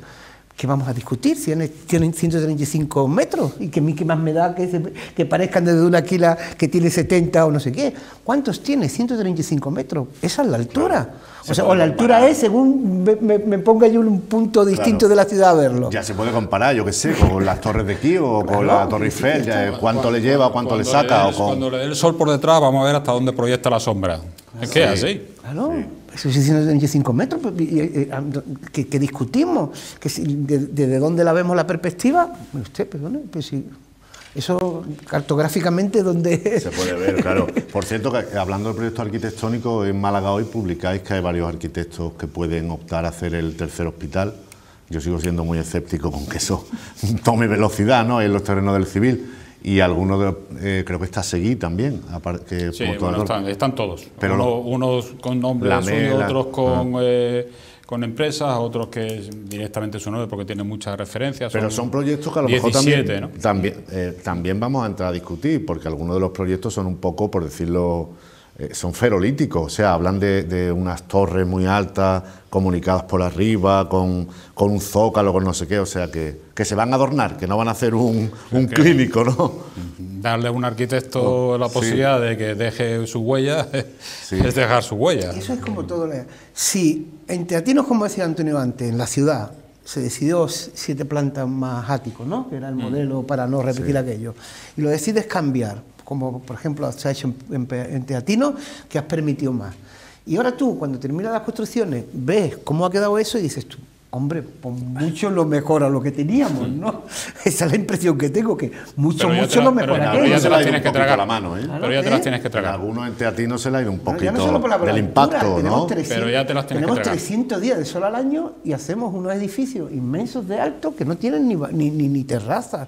¿qué vamos a discutir? Si tienen 135 metros y que a mí qué más me da que parezcan desde una esquina que tiene 70 o no sé qué. ¿Cuántos tiene? 135 metros. Esa es la altura. O sea, o la altura es según me ponga yo en un punto distinto de la ciudad a verlo. Ya se puede comparar, yo qué sé, con las torres de Kio o con la Torre Eiffel, cuánto le lleva, cuánto le saca. Cuando le dé el sol por detrás vamos a ver hasta dónde proyecta la sombra. Es que es así. Claro. Eso sí, 25 metros, que discutimos, ¿desde dónde la vemos la perspectiva? Usted, perdone, pues sí. Eso cartográficamente, ¿dónde se puede ver, claro. Por cierto, que hablando del proyecto arquitectónico, en Málaga hoy publicáis que hay varios arquitectos que pueden optar a hacer el tercer hospital. Yo sigo siendo muy escéptico con que eso tome velocidad, ¿no?, en los terrenos del civil. Y algunos, creo que está Seguí también. Que sí, bueno, están todos. Pero unos con nombres suyos, otros con empresas, otros que directamente su nombre porque tienen muchas referencias. Pero son proyectos que a lo 17, mejor ¿no? también vamos a entrar a discutir, porque algunos de los proyectos son un poco, por decirlo, son ferolíticos, o sea, hablan de unas torres muy altas, comunicadas por arriba, con un zócalo, con no sé qué, o sea, que se van a adornar, que no van a hacer un clínico, ¿no? Darle a un arquitecto la posibilidad de que deje su huella es dejar su huella. Eso es como todo. Si en Teatinos, como decía Antonio antes, en la ciudad se decidió 7 plantas más áticos, ¿no?, que era el modelo para no repetir aquello, y lo decides cambiar, como por ejemplo se ha hecho en Teatinos, que has permitido más. Y ahora tú, cuando terminas las construcciones, ves cómo ha quedado eso y dices tú, hombre, pues mucho lo mejora lo que teníamos, ¿no? Esa es la impresión que tengo, que mucho lo mejora. Pero ya te las tienes que tragar. La mano, ¿eh? Pero ya te las tienes que tragar. Algunos en Teatinos se le ha ido un poquito no solo por la del impacto, ¿no? Pero ya te las tienes que tragar. Tenemos 300 días de sol al año y hacemos unos edificios inmensos de alto que no tienen ni terrazas.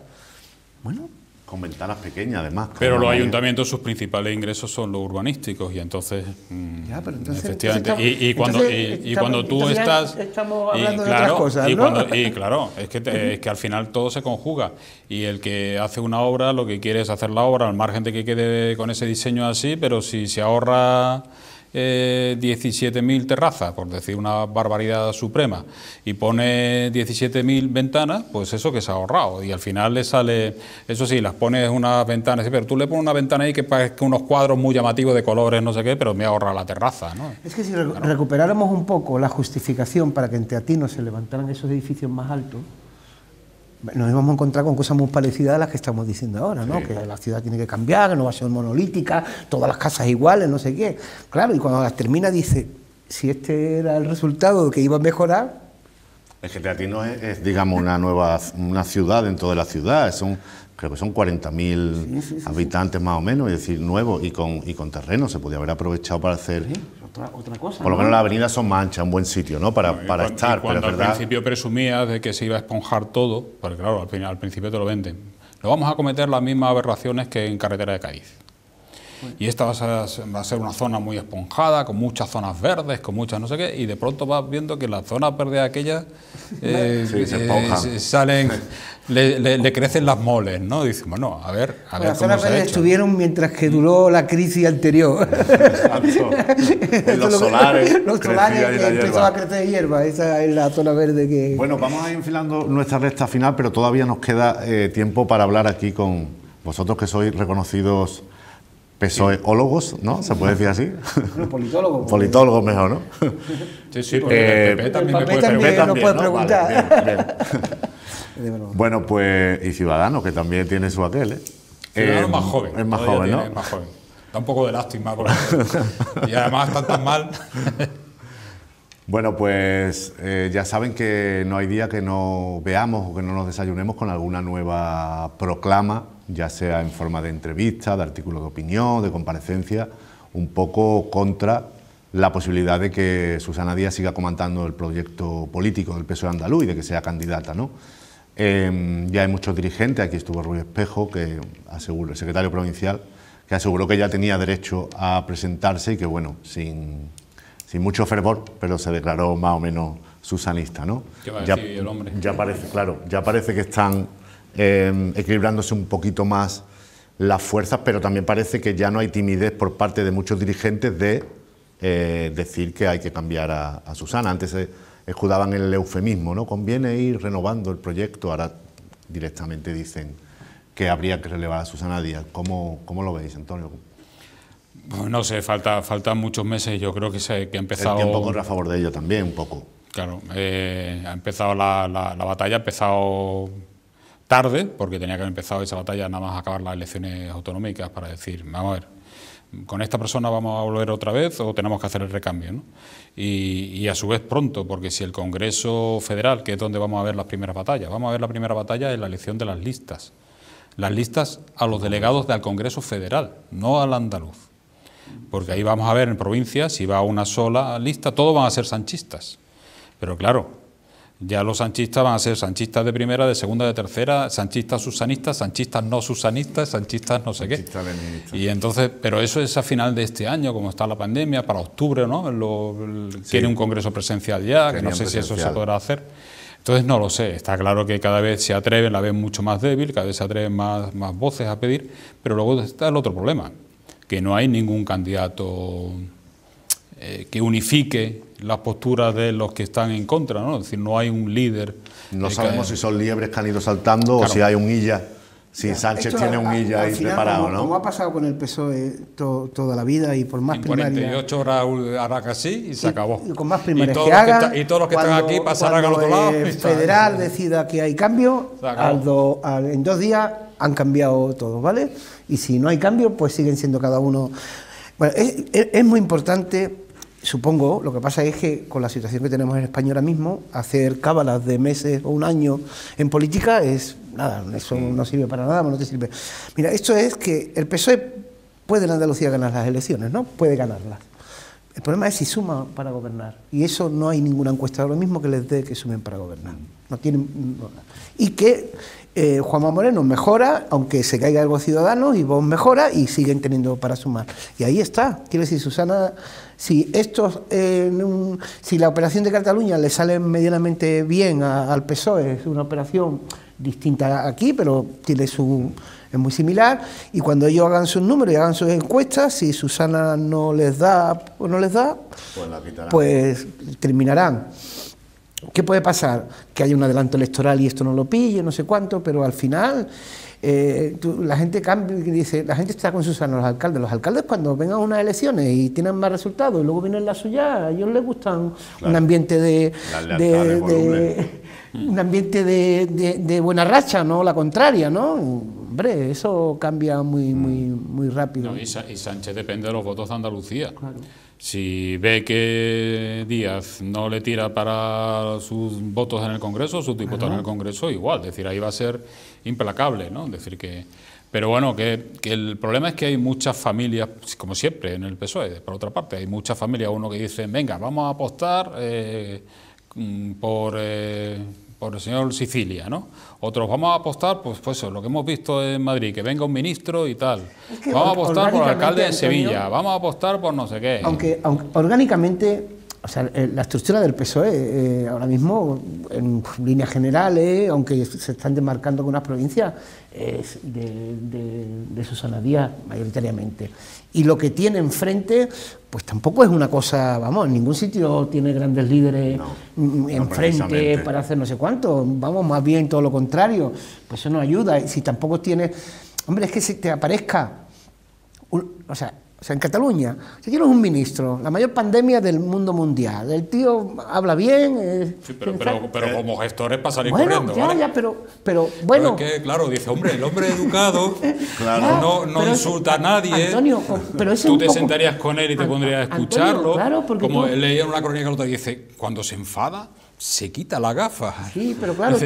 Bueno, con ventanas pequeñas, además. Pero los ayuntamientos, sus principales ingresos son los urbanísticos, y entonces, efectivamente, cuando tú estás... Estamos hablando de otras cosas, ¿no? Claro, es que al final todo se conjuga, y el que hace una obra lo que quiere es hacer la obra al margen de que quede con ese diseño así, pero si se ahorra 17.000 terrazas, por decir una barbaridad suprema, y pone 17.000 ventanas, pues eso que se ha ahorrado, y al final le sale, eso sí, las pones unas ventanas, sí, pero tú le pones una ventana ahí que parezca unos cuadros muy llamativos de colores, no sé qué, pero me ahorra la terraza, ¿no? Es que si recuperáramos un poco la justificación para que en Teatinos se levantaran esos edificios más altos, nos íbamos a encontrar con cosas muy parecidas a las que estamos diciendo ahora, ¿no? Sí. Que la ciudad tiene que cambiar, que no va a ser monolítica, todas las casas iguales, no sé qué. Claro, y cuando las termina dice, si este era el resultado que iba a mejorar... Es que Teatinos es digamos, una ciudad dentro de la ciudad, creo que son 40.000 habitantes más o menos, es decir, nuevos y con terreno, se podía haber aprovechado para hacer... Sí, otra cosa, por lo menos las avenidas son manchas, un buen sitio, ¿no?, para estar. Cuando pero al principio presumías de que se iba a esponjar todo, porque claro, al principio te lo venden, no vamos a cometer las mismas aberraciones que en carretera de Cádiz. Y esta va a ser una zona muy esponjada, con muchas zonas verdes, con muchas no sé qué, y de pronto vas viendo que las zonas verdes aquellas salen, le crecen las moles, ¿no? Dices, bueno, a ver las zonas verdes estuvieron mientras que duró la crisis anterior. En los solares. Los solares que empezó a crecer hierba, esa es la zona verde que... Bueno, vamos a ir enfilando nuestra recta final, pero todavía nos queda tiempo para hablar aquí con vosotros que sois reconocidos PSOE-ólogos, ¿no? ¿Se puede decir así? Bueno, politólogos. Politólogos mejor, ¿no? Sí, porque el PP también nos puede preguntar. Vale, bien. Bueno, pues, y Ciudadanos, que también tiene su aquel, ¿eh? Ciudadanos más joven. Es más joven, ¿no? Es más joven. Da un poco de lástima, y además están tan mal. Bueno, pues ya saben que no hay día que no veamos o que no nos desayunemos con alguna nueva proclama, ya sea en forma de entrevista, de artículos de opinión, de comparecencia, un poco contra la posibilidad de que Susana Díaz siga comandando el proyecto político del PSOE andaluz y de que sea candidata, ¿no? Ya hay muchos dirigentes, aquí estuvo Rui Espejo, que aseguró, el secretario provincial, que aseguró que ya tenía derecho a presentarse y que, bueno, sin mucho fervor, pero se declaró más o menos susanista, ¿no? ¿Qué va a decir el hombre? Ya parece, claro, ya parece que están equilibrándose un poquito más las fuerzas, pero también parece que ya no hay timidez por parte de muchos dirigentes de decir que hay que cambiar a Susana. Antes se escudaban en el eufemismo, ¿no? Conviene ir renovando el proyecto, ahora directamente dicen que habría que relevar a Susana Díaz. ¿Cómo lo veis, Antonio? Pues no sé, faltan muchos meses. Yo creo que ha empezado... El tiempo corre a favor de ello también, un poco. Claro, ha empezado la batalla, ha empezado tarde, porque tenía que haber empezado esa batalla nada más acabar las elecciones autonómicas para decir, vamos a ver, con esta persona vamos a volver otra vez o tenemos que hacer el recambio, ¿no? Y a su vez pronto, porque si el Congreso Federal, que es donde vamos a ver las primeras batallas, vamos a ver la primera batalla en la elección de las listas a los delegados del Congreso Federal, no al andaluz, porque ahí vamos a ver en provincias, si va una sola lista, todos van a ser sanchistas, pero claro, ya los sanchistas van a ser sanchistas de primera, de segunda, de tercera, sanchistas susanistas, sanchistas no susanistas, sanchistas no sé qué. Y entonces, pero eso es a final de este año, como está la pandemia, para octubre, ¿no? Tiene un congreso presencial ya, que no sé si eso se podrá hacer. Entonces no lo sé, está claro que cada vez se atreven, la ven mucho más débil, cada vez se atreven más voces a pedir, pero luego está el otro problema, que no hay ningún candidato que unifique las posturas de los que están en contra, ¿no? Es decir, no hay un líder. No sabemos si son liebres que han ido saltando, claro, o si hay un Illa, si Sánchez tiene un Illa ahí preparado, ¿no? Como ha pasado con el PSOE toda la vida y por más primarias. En 48 horas hará casi y se acabó. Y con más primarias que hagan. Y todos los que están aquí pasarán al otro lado. El federal decida que hay cambio, en 2 días han cambiado todos, ¿vale? Y si no hay cambio, pues siguen siendo cada uno. Bueno, es muy importante. Supongo, lo que pasa es que con la situación que tenemos en España ahora mismo, hacer cábalas de meses o un año en política es nada, eso no sirve para nada, no te sirve. Mira, esto es que el PSOE puede en Andalucía ganar las elecciones, ¿no? Puede ganarlas. El problema es si suma para gobernar. Y eso no hay ninguna encuesta ahora mismo que les dé que sumen para gobernar. No tienen. Y que Juanma Moreno mejora, aunque se caiga algo Ciudadanos, y Vox mejora y siguen teniendo para sumar. Y ahí está. Quiero decir, Susana, si la operación de Cataluña le sale medianamente bien al PSOE, es una operación distinta aquí, pero es muy similar, y cuando ellos hagan sus números y hagan sus encuestas, si Susana no les da o no les da, pues terminarán. ¿Qué puede pasar? Que haya un adelanto electoral y esto no lo pille, no sé cuánto, pero al final la gente cambia y dice, la gente está con Susana, los alcaldes cuando vengan unas elecciones y tienen más resultados y luego vienen las suyas, a ellos les gustan un ambiente de buena racha, no la contraria, ¿no? Hombre, eso cambia muy rápido. No, y Sánchez depende de los votos de Andalucía. Claro. Si ve que Díaz no le tira para sus votos en el Congreso, sus diputados en el Congreso, igual, es decir, ahí va a ser implacable, ¿no? Es decir, pero bueno, que el problema es que hay muchas familias, como siempre en el PSOE, por otra parte, hay muchas familias, uno que dice, venga, vamos a apostar por el señor Sicilia, ¿no? Otros, vamos a apostar, pues eso, lo que hemos visto en Madrid, que venga un ministro y tal. Es que vamos a apostar por el alcalde de Sevilla, vamos a apostar por no sé qué. Aunque orgánicamente, o sea, la estructura del PSOE ahora mismo, en líneas generales, aunque se están demarcando con unas provincias, es de Susana Díaz mayoritariamente. Y lo que tiene enfrente, pues tampoco es una cosa, vamos, en ningún sitio tiene grandes líderes enfrente para hacer no sé cuánto, vamos, más bien todo lo contrario, pues eso no ayuda. Y si tampoco tiene, hombre, es que si te aparezca, o sea, en Cataluña, si tienes un ministro, la mayor pandemia del mundo mundial, el tío habla bien... sí, pero como gestores para salir corriendo, ¿vale? Ya, pero bueno... Pero es que, claro, dice, hombre, el hombre educado no insulta a nadie, Antonio, pero tú te sentarías con él y te pondrías a escucharlo, Antonio, claro, como leía en una crónica el otro día, dice, cuando se enfada... se quita la gafa. Sí, pero claro,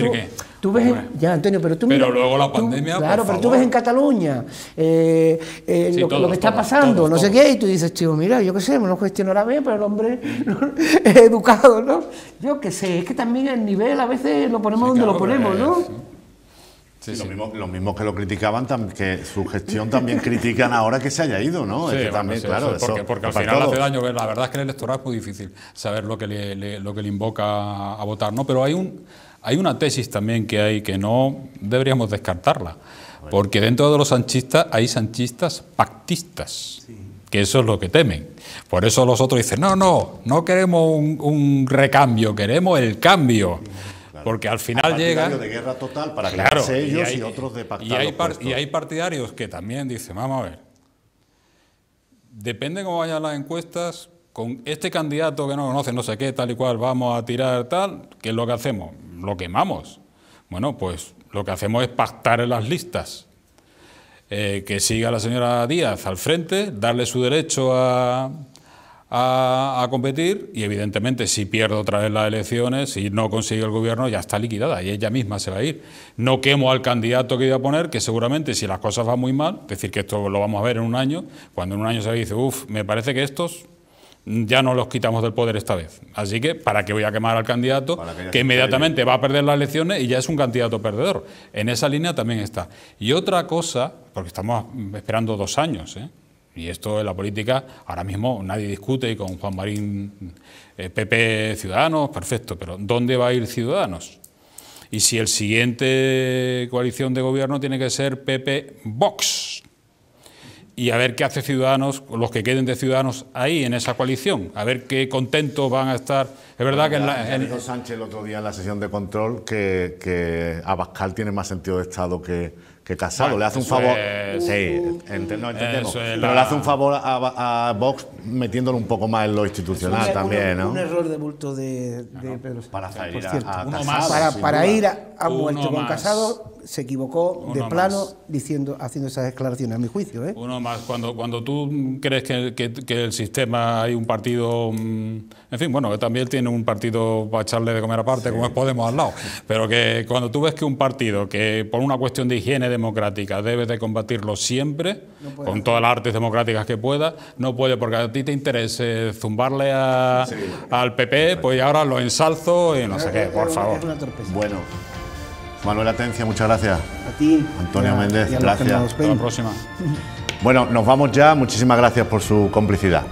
tú ves... ya, Antonio, pero tú... Pero luego la pandemia, claro, pero tú ves en Cataluña lo que está pasando, no sé qué, y tú dices, tío, mira, yo qué sé, me lo gestionará bien, pero el hombre es educado, ¿no? Yo qué sé, es que también el nivel a veces lo ponemos donde lo ponemos, ¿no? Sí, los mismos que lo criticaban, que su gestión también critican ahora que se haya ido, ¿no? Sí, es que también, claro, porque al final hace daño. La verdad es que el electorado es muy difícil saber lo que le invoca a votar, ¿no? Pero hay una tesis también que no deberíamos descartarla, porque dentro de los sanchistas hay sanchistas pactistas, que eso es lo que temen. Por eso los otros dicen, no queremos un recambio, queremos el cambio. Porque al final llega... de guerra total para quedarse ellos y otros de pactar y hay partidarios que también dicen, vamos a ver, depende cómo vayan las encuestas, con este candidato que no conoce, no sé qué, tal y cual, vamos a tirar tal, ¿qué es lo que hacemos? Lo quemamos. Bueno, pues lo que hacemos es pactar en las listas. que siga la señora Díaz al frente, darle su derecho a competir y evidentemente si pierde otra vez las elecciones, si no consigue el gobierno, ya está liquidada y ella misma se va a ir. No quemo al candidato que iba a poner, que seguramente si las cosas van muy mal, es decir, que esto lo vamos a ver en un año, cuando en un año se dice, me parece que estos ya no los quitamos del poder esta vez. Así que, ¿para qué voy a quemar al candidato que inmediatamente va a perder las elecciones y ya es un candidato perdedor? En esa línea también está. Y otra cosa, porque estamos esperando 2 años, y esto en la política, ahora mismo nadie discute, y con Juan Marín, PP, Ciudadanos, perfecto, pero ¿dónde va a ir Ciudadanos? Y si el siguiente coalición de gobierno tiene que ser PP-Vox, y a ver qué hace Ciudadanos, los que queden de Ciudadanos ahí en esa coalición, a ver qué contentos van a estar. Es verdad que dijo Sánchez el otro día en la sesión de control que Abascal tiene más sentido de Estado que Casado. Le hace un favor. Entendemos. Pero le hace un favor a Vox metiéndolo un poco más en lo institucional también, ¿no? Un error de bulto de Pedro Sánchez. Para ir a Casado. Para ir a muerto con Casado, se equivocó de plano haciendo esas declaraciones, a mi juicio. Uno más. Cuando tú crees que el sistema hay un partido, en fin, bueno, que también tiene un partido para echarle de comer aparte, como es Podemos al lado, pero que cuando tú ves que un partido que por una cuestión de higiene democrática debes de combatirlo siempre, con todas las artes democráticas que pueda, no puede, porque a ti te interese zumbarle al PP, pues ahora lo ensalzo y no sé qué, por favor. Bueno. Manuel Atencia, muchas gracias. A ti. Antonio Méndez, gracias. Hasta la próxima. Bueno, nos vamos ya. Muchísimas gracias por su complicidad.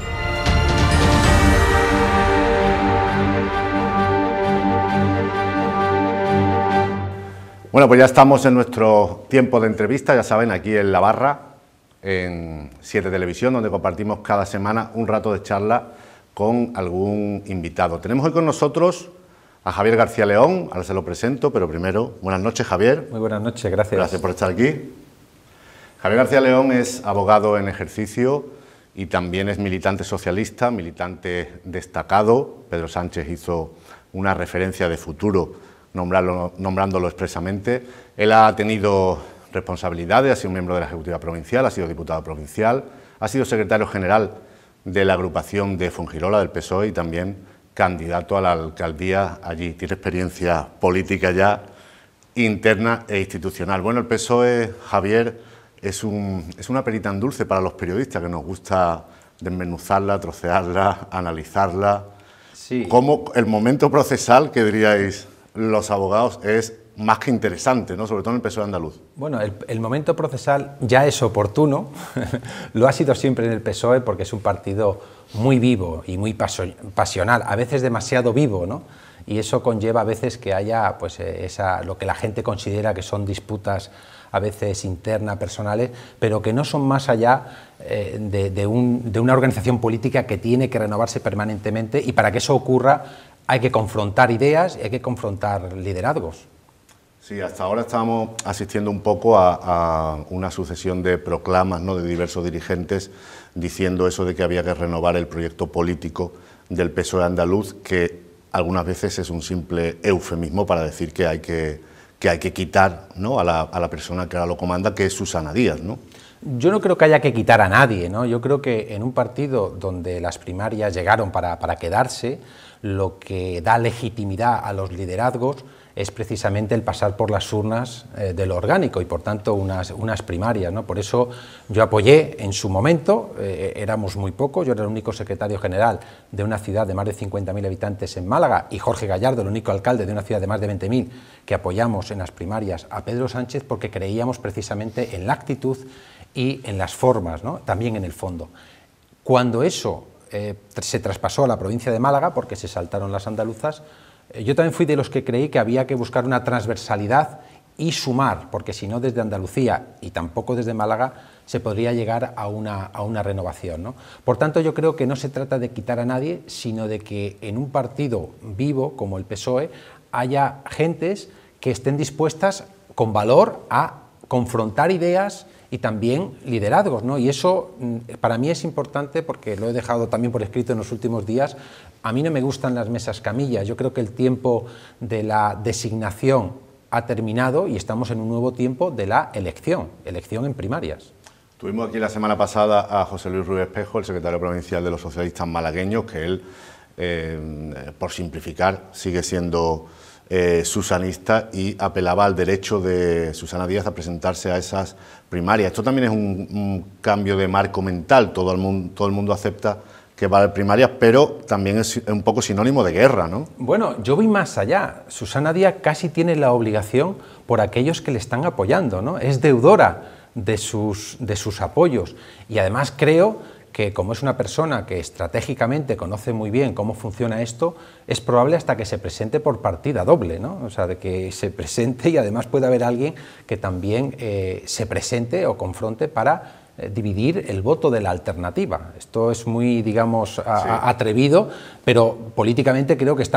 Bueno, pues ya estamos en nuestro tiempo de entrevista, ya saben, aquí en La Barra, en 7 Televisión, donde compartimos cada semana un rato de charla con algún invitado. Tenemos hoy con nosotros a Javier García León, ahora se lo presento, pero primero, buenas noches, Javier. Muy buenas noches, gracias. Gracias por estar aquí. Javier García León es abogado en ejercicio y también es militante socialista, militante destacado. Pedro Sánchez hizo una referencia de futuro nombrándolo expresamente. Él ha tenido responsabilidades, ha sido miembro de la Ejecutiva Provincial, ha sido diputado provincial, ha sido secretario general de la agrupación de Fuengirola del PSOE y también candidato a la alcaldía allí. Tiene experiencia política ya interna e institucional. Bueno, el PSOE, Javier, es una perita en dulce para los periodistas, que nos gusta desmenuzarla, trocearla, analizarla. Sí. Como el momento procesal, que diríais los abogados, es más que interesante, ¿no? Sobre todo en el PSOE andaluz. Bueno, el momento procesal ya es oportuno, lo ha sido siempre en el PSOE porque es un partido muy vivo y muy pasional, a veces demasiado vivo, ¿no? Y eso conlleva a veces que haya pues lo que la gente considera que son disputas a veces internas, personales, pero que no son más allá de una organización política que tiene que renovarse permanentemente, y para que eso ocurra hay que confrontar ideas y hay que confrontar liderazgos. Sí, hasta ahora estábamos asistiendo un poco a una sucesión de proclamas, ¿no?, de diversos dirigentes diciendo eso de que había que renovar el proyecto político del PSOE andaluz, que algunas veces es un simple eufemismo para decir que hay que quitar, ¿no?, a la persona que ahora lo comanda, que es Susana Díaz, ¿no? Yo no creo que haya que quitar a nadie, ¿no? Yo creo que en un partido donde las primarias llegaron para quedarse, lo que da legitimidad a los liderazgos es precisamente el pasar por las urnas de lo orgánico y por tanto unas primarias, ¿no? Por eso yo apoyé en su momento, éramos muy pocos, yo era el único secretario general de una ciudad de más de 50.000 habitantes en Málaga y Jorge Gallardo, el único alcalde de una ciudad de más de 20.000, que apoyamos en las primarias a Pedro Sánchez porque creíamos precisamente en la actitud y en las formas, ¿no?, también en el fondo. Cuando eso se traspasó a la provincia de Málaga, porque se saltaron las andaluzas, yo también fui de los que creí que había que buscar una transversalidad y sumar, porque si no desde Andalucía y tampoco desde Málaga se podría llegar a una renovación, ¿no? Por tanto, yo creo que no se trata de quitar a nadie, sino de que en un partido vivo como el PSOE haya gentes que estén dispuestas con valor a confrontar ideas y también liderazgos, ¿no? Y eso para mí es importante porque lo he dejado también por escrito en los últimos días. A mí no me gustan las mesas camillas. Yo creo que el tiempo de la designación ha terminado y estamos en un nuevo tiempo de la elección en primarias. Tuvimos aquí la semana pasada a José Luis Ruiz Espejo, el secretario provincial de los socialistas malagueños, que él, por simplificar, sigue siendo susanista y apelaba al derecho de Susana Díaz a presentarse a esas primarias. Esto también es un cambio de marco mental, todo el mundo acepta que va a haber primarias, pero también es un poco sinónimo de guerra, ¿no? Bueno, yo voy más allá. Susana Díaz casi tiene la obligación por aquellos que le están apoyando, ¿no? Es deudora de sus apoyos, y además creo que, como es una persona que estratégicamente conoce muy bien cómo funciona esto, es probable hasta que se presente por partida doble, ¿no? O sea, de que se presente y además puede haber alguien que también se presente o confronte para dividir el voto de la alternativa. Esto es muy, digamos, atrevido, pero políticamente creo que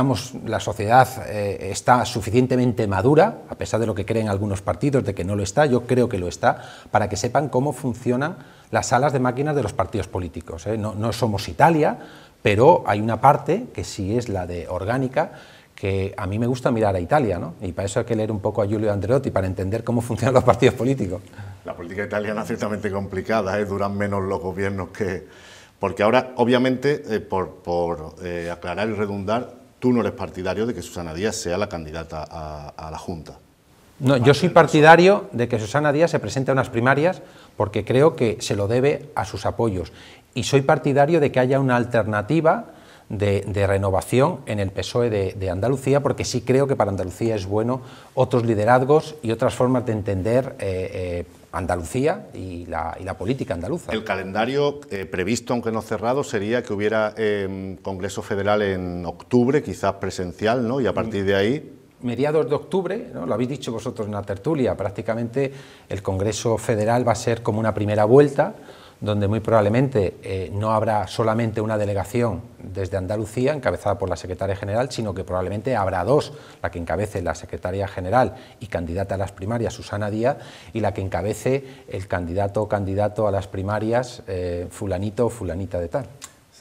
la sociedad está suficientemente madura, a pesar de lo que creen algunos partidos de que no lo está. Yo creo que lo está, para que sepan cómo funcionan las salas de máquinas de los partidos políticos, ¿eh? No somos Italia, pero hay una parte que sí es la de orgánica, que a mí me gusta mirar a Italia, ¿no? Y para eso hay que leer un poco a Giulio Andreotti para entender cómo funcionan los partidos políticos. La política italiana es ciertamente complicada, duran menos los gobiernos que... Porque ahora, obviamente, por aclarar y redundar, tú no eres partidario de que Susana Díaz sea la candidata a la Junta. No, yo soy partidario de que Susana Díaz se presente a unas primarias porque creo que se lo debe a sus apoyos. Y soy partidario de que haya una alternativa de renovación en el PSOE de Andalucía, porque sí creo que para Andalucía es bueno otros liderazgos y otras formas de entender Andalucía y la política andaluza. El calendario previsto, aunque no cerrado, sería que hubiera Congreso Federal en octubre, quizás presencial, ¿no? Y a partir de ahí... Mediados de octubre, ¿no? Lo habéis dicho vosotros en la tertulia, prácticamente el Congreso Federal va a ser como una primera vuelta, donde muy probablemente no habrá solamente una delegación desde Andalucía, encabezada por la secretaria general, sino que probablemente habrá dos, la que encabece la secretaria general y candidata a las primarias, Susana Díaz, y la que encabece el candidato o candidato a las primarias, fulanito o fulanita de tal.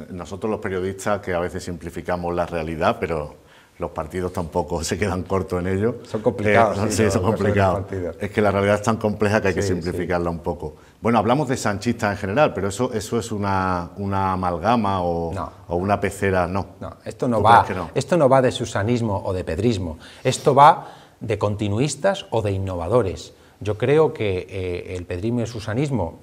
Nosotros los periodistas, que a veces simplificamos la realidad, pero los partidos tampoco se quedan cortos en ello. Son complicados. Sí, son complicados. Es que la realidad es tan compleja que hay que simplificarla un poco. Bueno, hablamos de sanchistas en general, pero eso es una amalgama o una pecera, no. No, esto no va de susanismo o de pedrismo, esto va de continuistas o de innovadores. Yo creo que el pedrismo y el susanismo,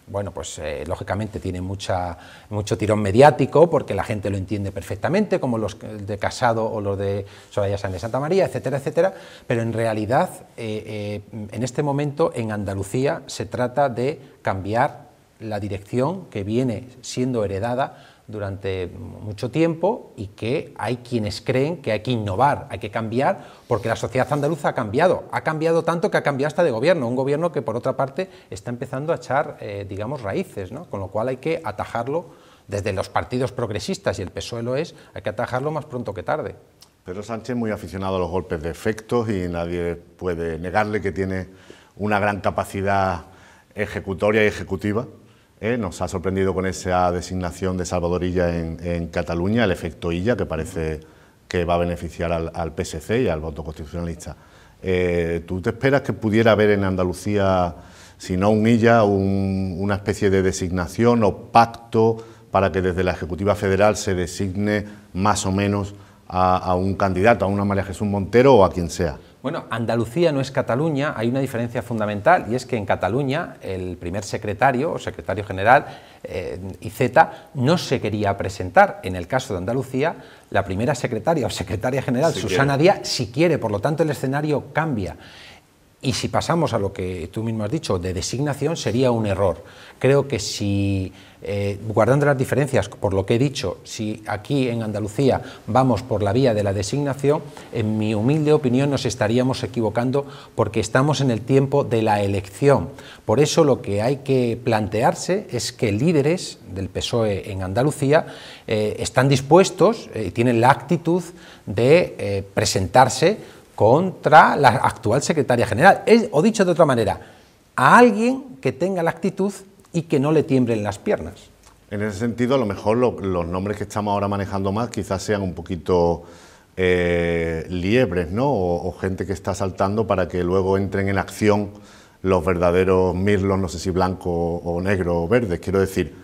bueno, pues lógicamente tiene mucho tirón mediático porque la gente lo entiende perfectamente, como los de Casado o los de Soraya Sáenz de Santa María, etcétera, etcétera, pero en realidad en este momento en Andalucía se trata de cambiar la dirección que viene siendo heredada durante mucho tiempo y que hay quienes creen que hay que innovar, hay que cambiar, porque la sociedad andaluza ha cambiado tanto que ha cambiado hasta de gobierno, un gobierno que por otra parte está empezando a echar, digamos, raíces, ¿no? Con lo cual hay que atajarlo desde los partidos progresistas, y el PSOE lo es, hay que atajarlo más pronto que tarde. Pedro Sánchez es muy aficionado a los golpes de efectos y nadie puede negarle que tiene una gran capacidad ejecutoria y ejecutiva. Nos ha sorprendido con esa designación de Salvador Illa en Cataluña, el efecto Illa, que parece que va a beneficiar al PSC y al voto constitucionalista. ¿Tú te esperas que pudiera haber en Andalucía, si no un Illa, una especie de designación o pacto para que desde la Ejecutiva Federal se designe más o menos a un candidato, a una María Jesús Montero o a quien sea? Bueno, Andalucía no es Cataluña, hay una diferencia fundamental, y es que en Cataluña el primer secretario o secretario general, Iceta, no se quería presentar. En el caso de Andalucía, la primera secretaria o secretaria general, Susana Díaz, sí quiere, por lo tanto el escenario cambia. Y si pasamos a lo que tú mismo has dicho, de designación, sería un error. Creo que si, guardando las diferencias por lo que he dicho, si aquí en Andalucía vamos por la vía de la designación, en mi humilde opinión nos estaríamos equivocando, porque estamos en el tiempo de la elección. Por eso lo que hay que plantearse es que líderes del PSOE en Andalucía están dispuestos y tienen la actitud de presentarse contra la actual secretaria general, o dicho de otra manera, a alguien que tenga la actitud y que no le tiemblen las piernas. En ese sentido, a lo mejor los nombres que estamos ahora manejando más quizás sean un poquito liebres, ¿no? O gente que está saltando para que luego entren en acción los verdaderos mirlos, no sé si blanco o negro o verdes. Quiero decir,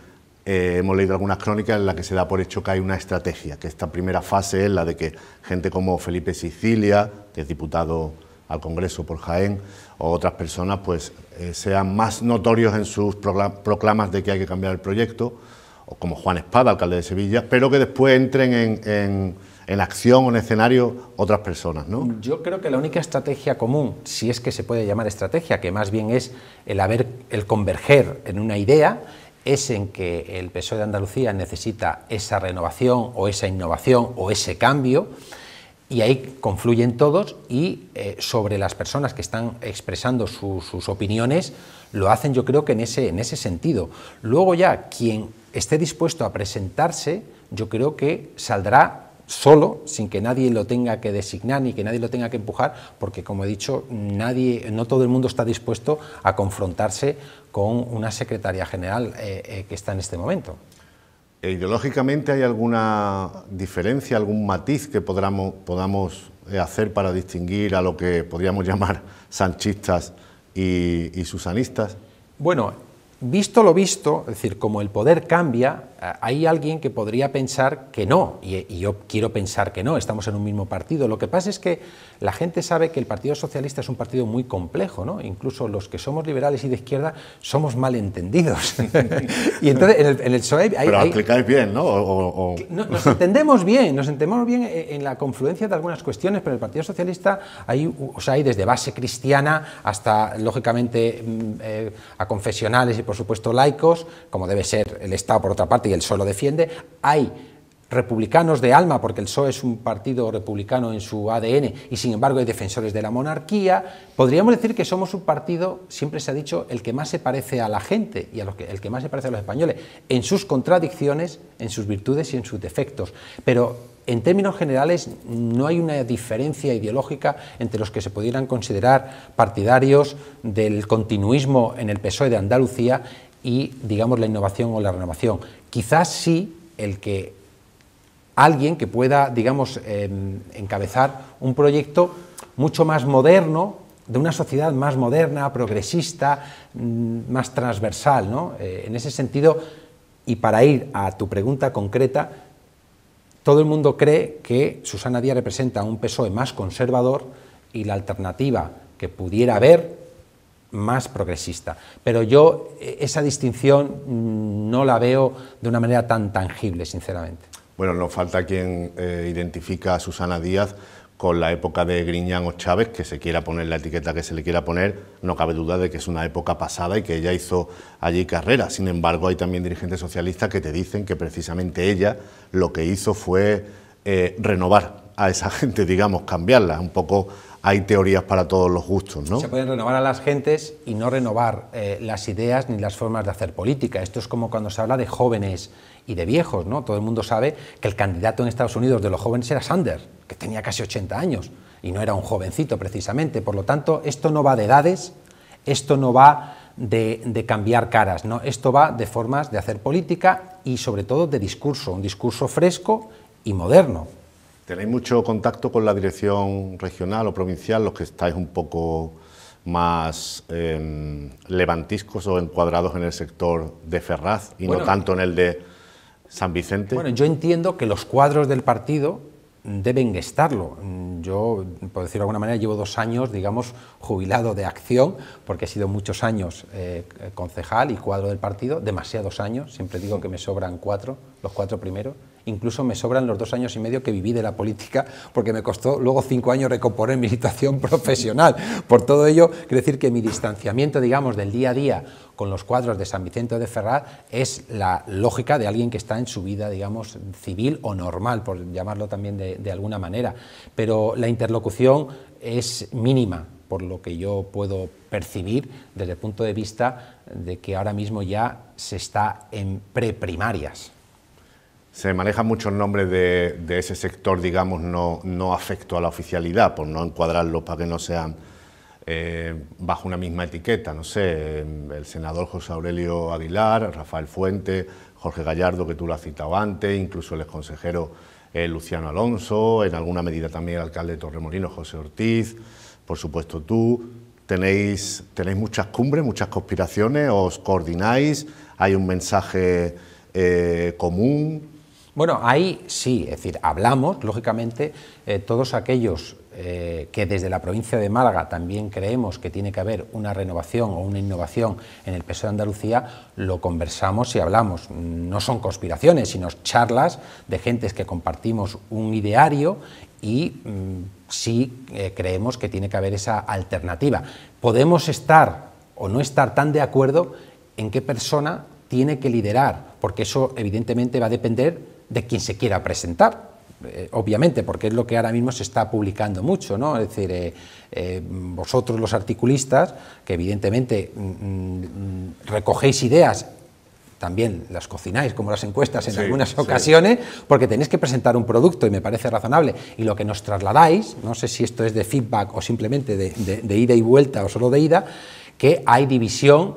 hemos leído algunas crónicas en las que se da por hecho que hay una estrategia, que esta primera fase es la de que gente como Felipe Sicilia, que es diputado al Congreso por Jaén, o otras personas pues sean más notorios en sus proclamas de que hay que cambiar el proyecto, o como Juan Espada, alcalde de Sevilla, pero que después entren en acción o en escenario otras personas, ¿no? Yo creo que la única estrategia común, si es que se puede llamar estrategia, que más bien es el converger en una idea, es en que el PSOE de Andalucía necesita esa renovación o esa innovación o ese cambio, y ahí confluyen todos, y sobre las personas que están expresando sus opiniones lo hacen, yo creo que en ese sentido. Luego ya quien esté dispuesto a presentarse, yo creo que saldrá solo, sin que nadie lo tenga que designar ni que nadie lo tenga que empujar, porque, como he dicho, no todo el mundo está dispuesto a confrontarse con una secretaria general que está en este momento. ¿Ideológicamente hay alguna diferencia, algún matiz que podamos hacer para distinguir a lo que podríamos llamar sanchistas y susanistas? Bueno, visto lo visto, es decir, como el poder cambia, hay alguien que podría pensar que no, y yo quiero pensar que no, estamos en un mismo partido. Lo que pasa es que la gente sabe que el Partido Socialista es un partido muy complejo, ¿no? Incluso los que somos liberales y de izquierda somos malentendidos. Y entonces en el PSOE... Pero explicáis bien, ¿no? Nos entendemos bien en la confluencia de algunas cuestiones, pero en el Partido Socialista hay desde base cristiana hasta, lógicamente, a confesionales y, por supuesto, laicos, como debe ser el Estado, por otra parte, y el PSOE lo defiende. Hay republicanos de alma, porque el PSOE es un partido republicano en su ADN, y sin embargo hay defensores de la monarquía. Podríamos decir que somos un partido, siempre se ha dicho, el que más se parece a la gente y el que más se parece a los españoles, en sus contradicciones, en sus virtudes y en sus defectos. Pero en términos generales no hay una diferencia ideológica entre los que se pudieran considerar partidarios del continuismo en el PSOE de Andalucía y, digamos, la innovación o la renovación. Quizás sí alguien que pueda, digamos, encabezar un proyecto mucho más moderno, de una sociedad más moderna, progresista, más transversal, ¿no? En ese sentido, y para ir a tu pregunta concreta, todo el mundo cree que Susana Díaz representa un PSOE más conservador y la alternativa que pudiera haber más progresista, pero yo esa distinción no la veo de una manera tan tangible, sinceramente. Bueno, nos falta quien identifica a Susana Díaz con la época de Griñán o Chávez, que se quiera poner la etiqueta que se le quiera poner. No cabe duda de que es una época pasada y que ella hizo allí carrera. Sin embargo, hay también dirigentes socialistas que te dicen que precisamente ella lo que hizo fue renovar a esa gente, digamos, cambiarla. Un poco hay teorías para todos los gustos, ¿no? Se pueden renovar a las gentes y no renovar las ideas ni las formas de hacer política. Esto es como cuando se habla de jóvenes y de viejos, ¿no? Todo el mundo sabe que el candidato en Estados Unidos de los jóvenes era Sanders, que tenía casi 80 años y no era un jovencito precisamente. Por lo tanto, esto no va de edades, esto no va de cambiar caras, ¿no? Esto va de formas de hacer política y sobre todo de discurso, un discurso fresco y moderno. ¿Tenéis mucho contacto con la dirección regional o provincial, los que estáis un poco más levantiscos o encuadrados en el sector de Ferraz y no tanto en el de San Vicente? Bueno, yo entiendo que los cuadros del partido deben estarlo. Yo, por decirlo de alguna manera, llevo 2 años, digamos, jubilado de acción, porque he sido muchos años concejal y cuadro del partido, demasiados años, siempre digo que me sobran 4, los 4 primeros. Incluso me sobran los 2 años y medio que viví de la política, porque me costó luego 5 años recomponer mi situación profesional. Por todo ello, quiero decir que mi distanciamiento, digamos, del día a día con los cuadros de San Vicente de Ferraz es la lógica de alguien que está en su vida, digamos, civil o normal, por llamarlo también de alguna manera. Pero la interlocución es mínima, por lo que yo puedo percibir desde el punto de vista de que ahora mismo ya se está en preprimarias. Se manejan muchos nombres de ese sector, digamos, no afecto a la oficialidad, por no encuadrarlos para que no sean bajo una misma etiqueta. No sé, el senador José Aurelio Aguilar, Rafael Fuente, Jorge Gallardo, que tú lo has citado antes, incluso el exconsejero Luciano Alonso, en alguna medida también el alcalde de Torremolinos, José Ortiz, por supuesto tú. ¿Tenéis muchas cumbres, muchas conspiraciones? ¿Os coordináis? ¿Hay un mensaje común? Bueno, ahí sí, es decir, hablamos, lógicamente, todos aquellos que desde la provincia de Málaga también creemos que tiene que haber una renovación o una innovación en el PSOE de Andalucía, lo conversamos y hablamos. No son conspiraciones, sino charlas de gentes que compartimos un ideario y sí creemos que tiene que haber esa alternativa. Podemos estar o no estar tan de acuerdo en qué persona tiene que liderar, porque eso evidentemente va a depender de quien se quiera presentar. Obviamente, porque es lo que ahora mismo se está publicando mucho, ¿no? Es decir, vosotros los articulistas, que evidentemente recogéis ideas, también las cocináis como las encuestas en algunas ocasiones, porque tenéis que presentar un producto y me parece razonable, y lo que nos trasladáis, no sé si esto es de feedback o simplemente de ida y vuelta o solo de ida, que hay división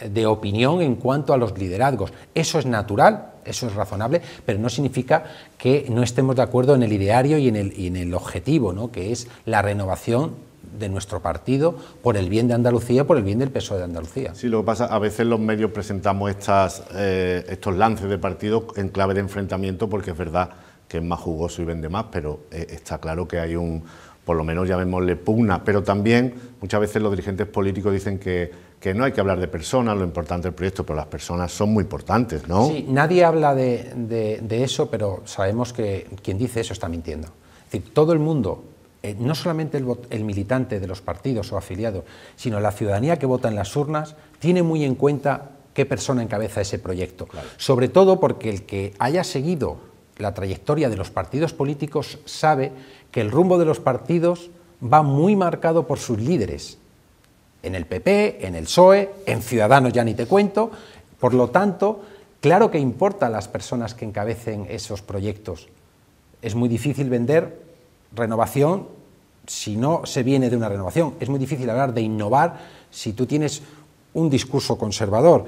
de opinión en cuanto a los liderazgos. Eso es natural, eso es razonable, pero no significa que no estemos de acuerdo en el ideario y en el objetivo, ¿no?, que es la renovación de nuestro partido por el bien de Andalucía, por el bien del PSOE de Andalucía. Sí, lo que pasa, a veces los medios presentamos estos lances de partido en clave de enfrentamiento, porque es verdad que es más jugoso y vende más, pero está claro que hay por lo menos llamémosle pugna, pero también muchas veces los dirigentes políticos dicen que no hay que hablar de personas, lo importante del proyecto, pero las personas son muy importantes, ¿no? Sí, nadie habla de eso, pero sabemos que quien dice eso está mintiendo. Es decir, todo el mundo, no solamente el militante de los partidos o afiliado, sino la ciudadanía que vota en las urnas, tiene muy en cuenta qué persona encabeza ese proyecto. Claro. Sobre todo porque el que haya seguido la trayectoria de los partidos políticos sabe que el rumbo de los partidos va muy marcado por sus líderes. En el PP, en el PSOE, en Ciudadanos ya ni te cuento. Por lo tanto, claro que importa a las personas que encabecen esos proyectos. Es muy difícil vender renovación si no se viene de una renovación. Es muy difícil hablar de innovar si tú tienes un discurso conservador.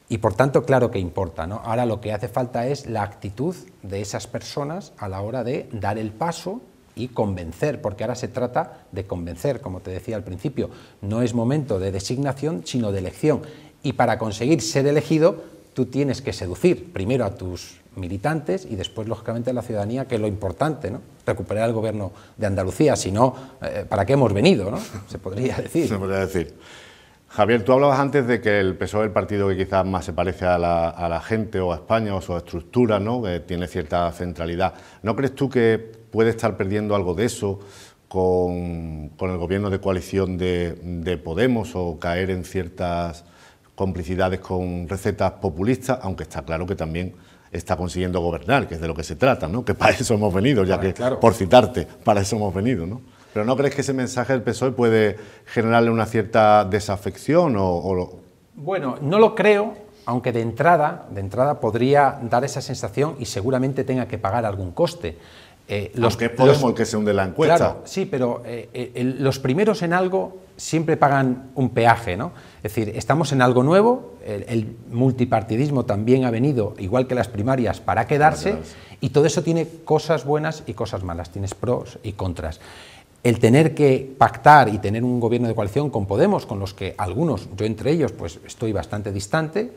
Y por tanto, claro que importa, ¿no? Ahora lo que hace falta es la actitud de esas personas a la hora de dar el paso y convencer, porque ahora se trata de convencer, como te decía al principio, no es momento de designación, sino de elección. Y para conseguir ser elegido, tú tienes que seducir primero a tus militantes y después, lógicamente, a la ciudadanía, que es lo importante, ¿no? Recuperar el gobierno de Andalucía, si no, ¿para qué hemos venido, no? Se podría decir. Se podría decir. Javier, tú hablabas antes de que el PSOE es el partido que quizás más se parece a la gente o a España o a su estructura, ¿no?, que tiene cierta centralidad. ¿No crees tú que puede estar perdiendo algo de eso con el gobierno de coalición de Podemos, o caer en ciertas complicidades con recetas populistas, aunque está claro que también está consiguiendo gobernar, que es de lo que se trata, ¿no?, que para eso hemos venido, ya que, claro, por citarte, para eso hemos venido, ¿no? ¿Pero no crees que ese mensaje del PSOE puede generarle una cierta desafección? Bueno, no lo creo, aunque de entrada podría dar esa sensación y seguramente tenga que pagar algún coste. Aunque es Podemos el que se hunde la encuesta. Claro, sí, pero los primeros en algo siempre pagan un peaje, ¿no? Es decir, estamos en algo nuevo, el multipartidismo también ha venido, igual que las primarias, para quedarse, y todo eso tiene cosas buenas y cosas malas, tienes pros y contras. El tener que pactar y tener un gobierno de coalición con Podemos, con los que algunos, yo entre ellos, pues estoy bastante distante,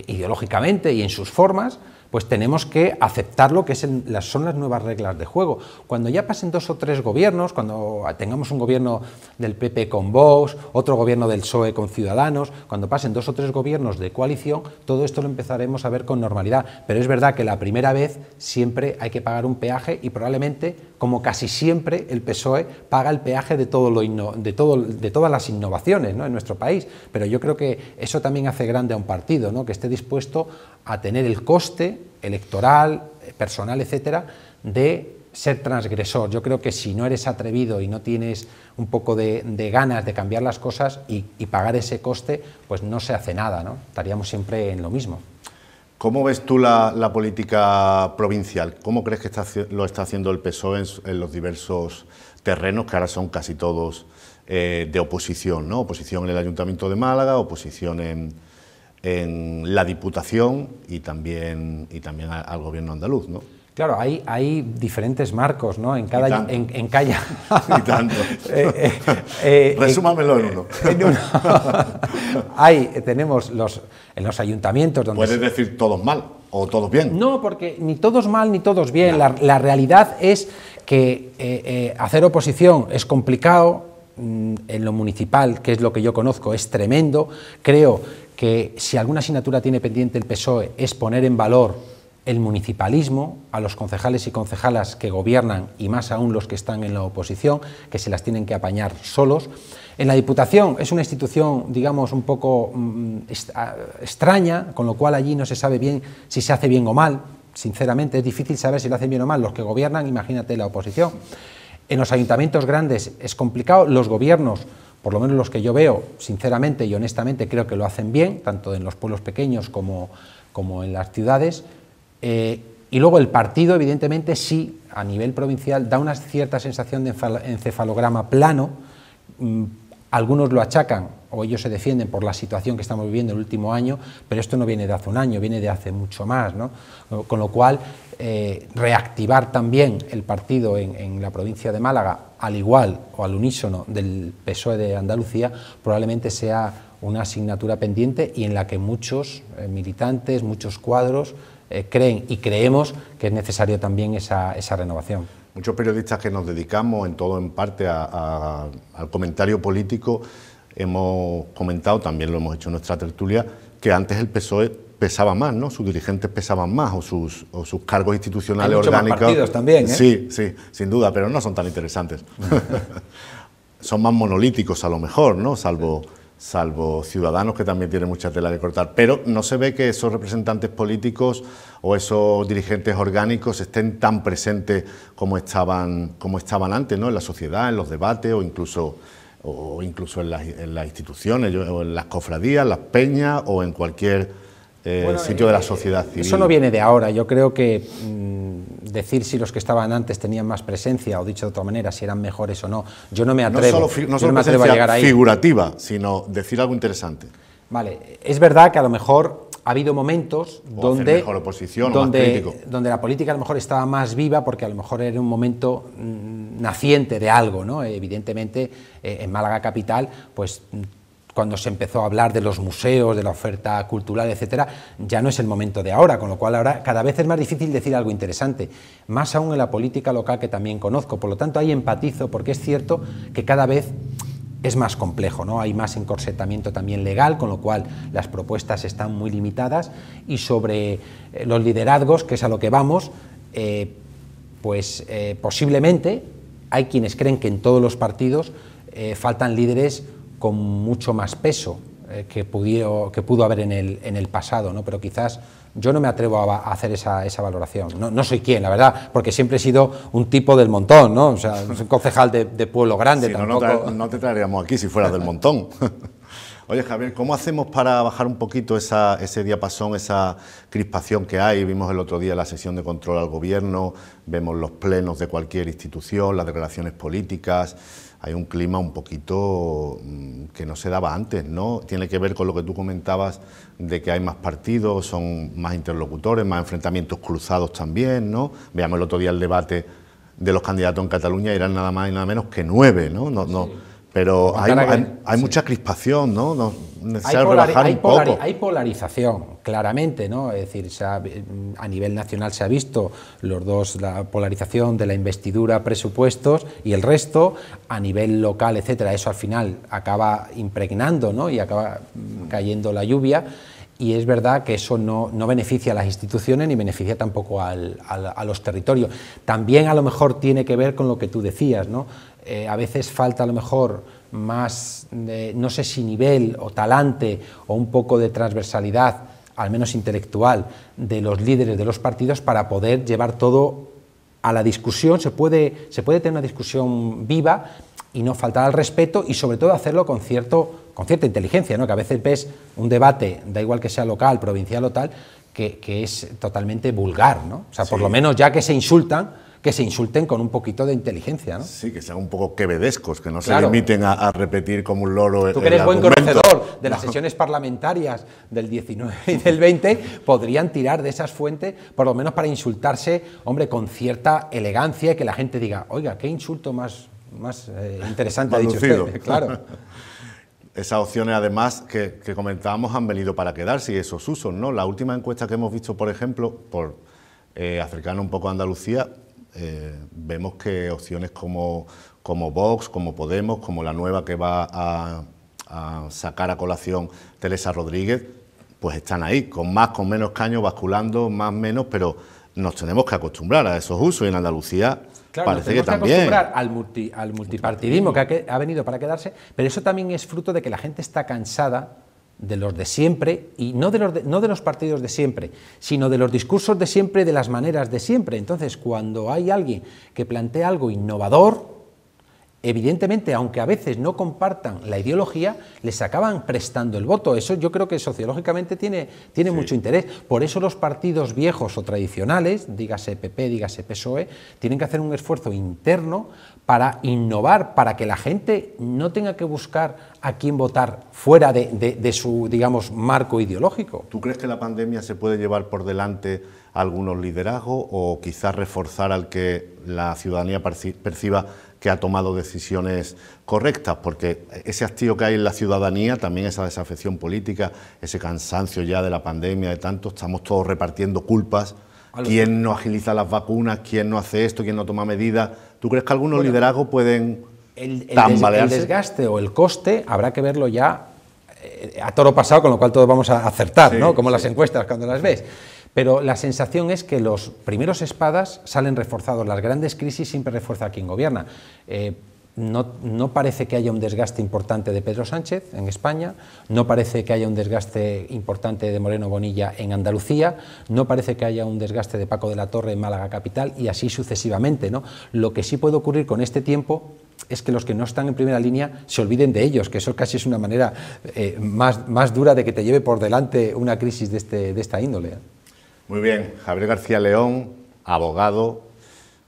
ideológicamente y en sus formas, pues tenemos que aceptar lo que son las nuevas reglas de juego. Cuando ya pasen 2 o 3 gobiernos, cuando tengamos un gobierno del PP con Vox, otro gobierno del PSOE con Ciudadanos, cuando pasen 2 o 3 gobiernos de coalición, todo esto lo empezaremos a ver con normalidad. Pero es verdad que la primera vez siempre hay que pagar un peaje y probablemente, como casi siempre, el PSOE paga el peaje de todas las innovaciones, ¿no?, en nuestro país. Pero yo creo que eso también hace grande a un partido, ¿no?, que esté dispuesto a tener el coste electoral, personal, etcétera, de ser transgresor. Yo creo que si no eres atrevido y no tienes un poco de ganas de cambiar las cosas y pagar ese coste, pues no se hace nada, ¿no? Estaríamos siempre en lo mismo. ¿Cómo ves tú la política provincial? ¿Cómo crees que lo está haciendo el PSOE en los diversos terrenos, que ahora son casi todos de oposición, ¿no? Oposición en el Ayuntamiento de Málaga, oposición en la Diputación y también al Gobierno andaluz, ¿no? Claro, hay diferentes marcos, ¿no? En cada... Y tanto. Resúmamelo en uno. Tenemos en los ayuntamientos donde... ¿Puedes decir todos mal o todos bien? No, porque ni todos mal ni todos bien. La realidad es que hacer oposición es complicado. En lo municipal, que es lo que yo conozco, es tremendo. Creo que si alguna asignatura tiene pendiente el PSOE es poner en valor el municipalismo, a los concejales y concejalas que gobiernan y más aún los que están en la oposición, que se las tienen que apañar solos. En la Diputación es una institución, digamos, un poco extraña, con lo cual allí no se sabe bien si se hace bien o mal. Sinceramente es difícil saber si lo hacen bien o mal los que gobiernan, imagínate la oposición. En los ayuntamientos grandes es complicado, los gobiernos, por lo menos los que yo veo, sinceramente y honestamente creo que lo hacen bien, tanto en los pueblos pequeños como en las ciudades. Y luego el partido, evidentemente, sí, a nivel provincial, da una cierta sensación de encefalograma plano. Algunos lo achacan, o ellos se defienden por la situación que estamos viviendo el último año, pero esto no viene de hace un año, viene de hace mucho más, ¿no? Con lo cual, reactivar también el partido en la provincia de Málaga, al igual o al unísono del PSOE de Andalucía, probablemente sea una asignatura pendiente y en la que muchos militantes, muchos cuadros, creen y creemos que es necesario también esa renovación. Muchos periodistas que nos dedicamos en todo en parte al comentario político hemos comentado, también lo hemos hecho en nuestra tertulia, que antes el PSOE pesaba más, ¿no? Sus dirigentes pesaban más o sus cargos institucionales orgánicos. Más partidos también, ¿eh? Sí, sí, sin duda, pero no son tan interesantes. Son más monolíticos a lo mejor, ¿no? Salvo Ciudadanos, que también tiene mucha tela que cortar, pero no se ve que esos representantes políticos o esos dirigentes orgánicos estén tan presentes como estaban antes, ¿no? En la sociedad, en los debates o incluso en las instituciones, o en las cofradías, las peñas o en cualquier sitio de la sociedad civil. Eso no viene de ahora. Yo creo que decir si los que estaban antes tenían más presencia, o dicho de otra manera, si eran mejores o no, yo no me atrevo, no solo me atrevo a llegar ahí. Figurativa, sino decir algo interesante. Vale, es verdad que a lo mejor ha habido momentos donde, mejor oposición, o más crítico, donde la política a lo mejor estaba más viva porque a lo mejor era un momento naciente de algo, ¿no? Evidentemente, en Málaga capital, pues cuando se empezó a hablar de los museos, de la oferta cultural, etcétera, ya no es el momento de ahora, con lo cual ahora cada vez es más difícil decir algo interesante, más aún en la política local que también conozco. Por lo tanto, ahí empatizo, porque es cierto que cada vez es más complejo, ¿no? Hay más encorsetamiento también legal, con lo cual las propuestas están muy limitadas, y sobre los liderazgos, que es a lo que vamos, posiblemente hay quienes creen que en todos los partidos faltan líderes con mucho más peso que pudo haber en el pasado, ¿no? Pero quizás yo no me atrevo a hacer esa valoración. No soy quien, la verdad, porque siempre he sido un tipo del montón, ¿no? O sea, soy un concejal de pueblo grande. Sí, tampoco... no te traeríamos aquí si fueras del montón. Oye, Javier, ¿cómo hacemos para bajar un poquito ese diapasón, esa crispación que hay? Vimos el otro día la sesión de control al gobierno, vemos los plenos de cualquier institución, las declaraciones políticas. Hay un clima un poquito que no se daba antes, ¿no? Tiene que ver con lo que tú comentabas de que hay más partidos, son más interlocutores, más enfrentamientos cruzados también, ¿no? Veamos el otro día el debate de los candidatos en Cataluña, eran nada más y nada menos que 9, ¿no? Sí. Pero hay mucha crispación, ¿no? Necesario relajar un poco. Hay polarización, claramente, ¿no? Es decir, a nivel nacional se ha visto la polarización de la investidura, presupuestos y el resto, a nivel local, etcétera. Eso al final acaba impregnando, ¿no? Y acaba cayendo la lluvia. Y es verdad que eso no beneficia a las instituciones ni beneficia tampoco a los territorios. También a lo mejor tiene que ver con lo que tú decías, ¿no? A veces falta a lo mejor más, no sé si nivel o talante o un poco de transversalidad, al menos intelectual, de los líderes de los partidos para poder llevar todo a la discusión. Se puede tener una discusión viva y no faltar al respeto, y sobre todo hacerlo con cierta inteligencia, ¿no? Que a veces ves un debate, da igual que sea local, provincial o tal, que es totalmente vulgar, ¿no? O sea, por lo menos ya que se insultan, que se insulten con un poquito de inteligencia, ¿no? Sí, que sean un poco quevedescos, que no se Claro. limiten a repetir como un loro. Tú que eres buen conocedor de las sesiones parlamentarias del 19 y del 20, podrían tirar de esas fuentes, por lo menos para insultarse, hombre, con cierta elegancia y que la gente diga, oiga, qué insulto más interesante ha dicho lucido. usted. Claro. Esas opciones, además, que comentábamos, han venido para quedarse y esos usos, ¿no? La última encuesta que hemos visto, por ejemplo, por acercarnos un poco a Andalucía, vemos que opciones como Vox, como Podemos, como la nueva que va a sacar a colación Teresa Rodríguez, pues están ahí, con más, con menos caños, basculando, más, menos, pero nos tenemos que acostumbrar a esos usos y en Andalucía Claro, parece que nos tenemos también. que acostumbrar al multipartidismo que ha venido para quedarse, pero eso también es fruto de que la gente está cansada de los de siempre, y no de los partidos de siempre, sino de los discursos de siempre, de las maneras de siempre. Entonces, cuando hay alguien que plantea algo innovador, evidentemente, aunque a veces no compartan la ideología, les acaban prestando el voto. Eso yo creo que sociológicamente tiene mucho interés. Por eso los partidos viejos o tradicionales, dígase PP, dígase PSOE, tienen que hacer un esfuerzo interno para innovar, para que la gente no tenga que buscar a quién votar fuera de su, digamos, marco ideológico. ¿Tú crees que la pandemia se puede llevar por delante algunos liderazgos o quizás reforzar al que la ciudadanía perciba que ha tomado decisiones correctas? Porque ese hastío que hay en la ciudadanía, también esa desafección política, ese cansancio ya de la pandemia, de tanto, estamos todos repartiendo culpas. ¿Quién no agiliza las vacunas? ¿Quién no hace esto? ¿Quién no toma medidas? ¿Tú crees que algunos liderazgos pueden tambalearse? El desgaste o el coste habrá que verlo ya a toro pasado, con lo cual todos vamos a acertar, Sí, ¿no? Como sí. las encuestas cuando las ves. Pero la sensación es que los primeros espadas salen reforzados. Las grandes crisis siempre refuerza a quien gobierna. No parece que haya un desgaste importante de Pedro Sánchez en España, no parece que haya un desgaste importante de Moreno Bonilla en Andalucía, no parece que haya un desgaste de Paco de la Torre en Málaga capital y así sucesivamente, ¿no? Lo que sí puede ocurrir con este tiempo es que los que no están en primera línea se olviden de ellos, que eso casi es una manera más dura de que te lleve por delante una crisis de esta índole. Muy bien, Javier García León, abogado,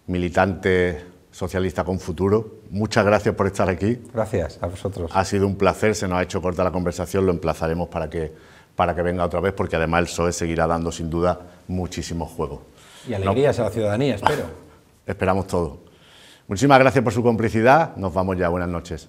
militante socialista con futuro, muchas gracias por estar aquí. Gracias a vosotros. Ha sido un placer, se nos ha hecho corta la conversación, lo emplazaremos para que venga otra vez, porque además el PSOE seguirá dando sin duda muchísimos juegos. Y alegrías a la ciudadanía, espero. Esperamos todo. Muchísimas gracias por su complicidad, nos vamos ya, buenas noches.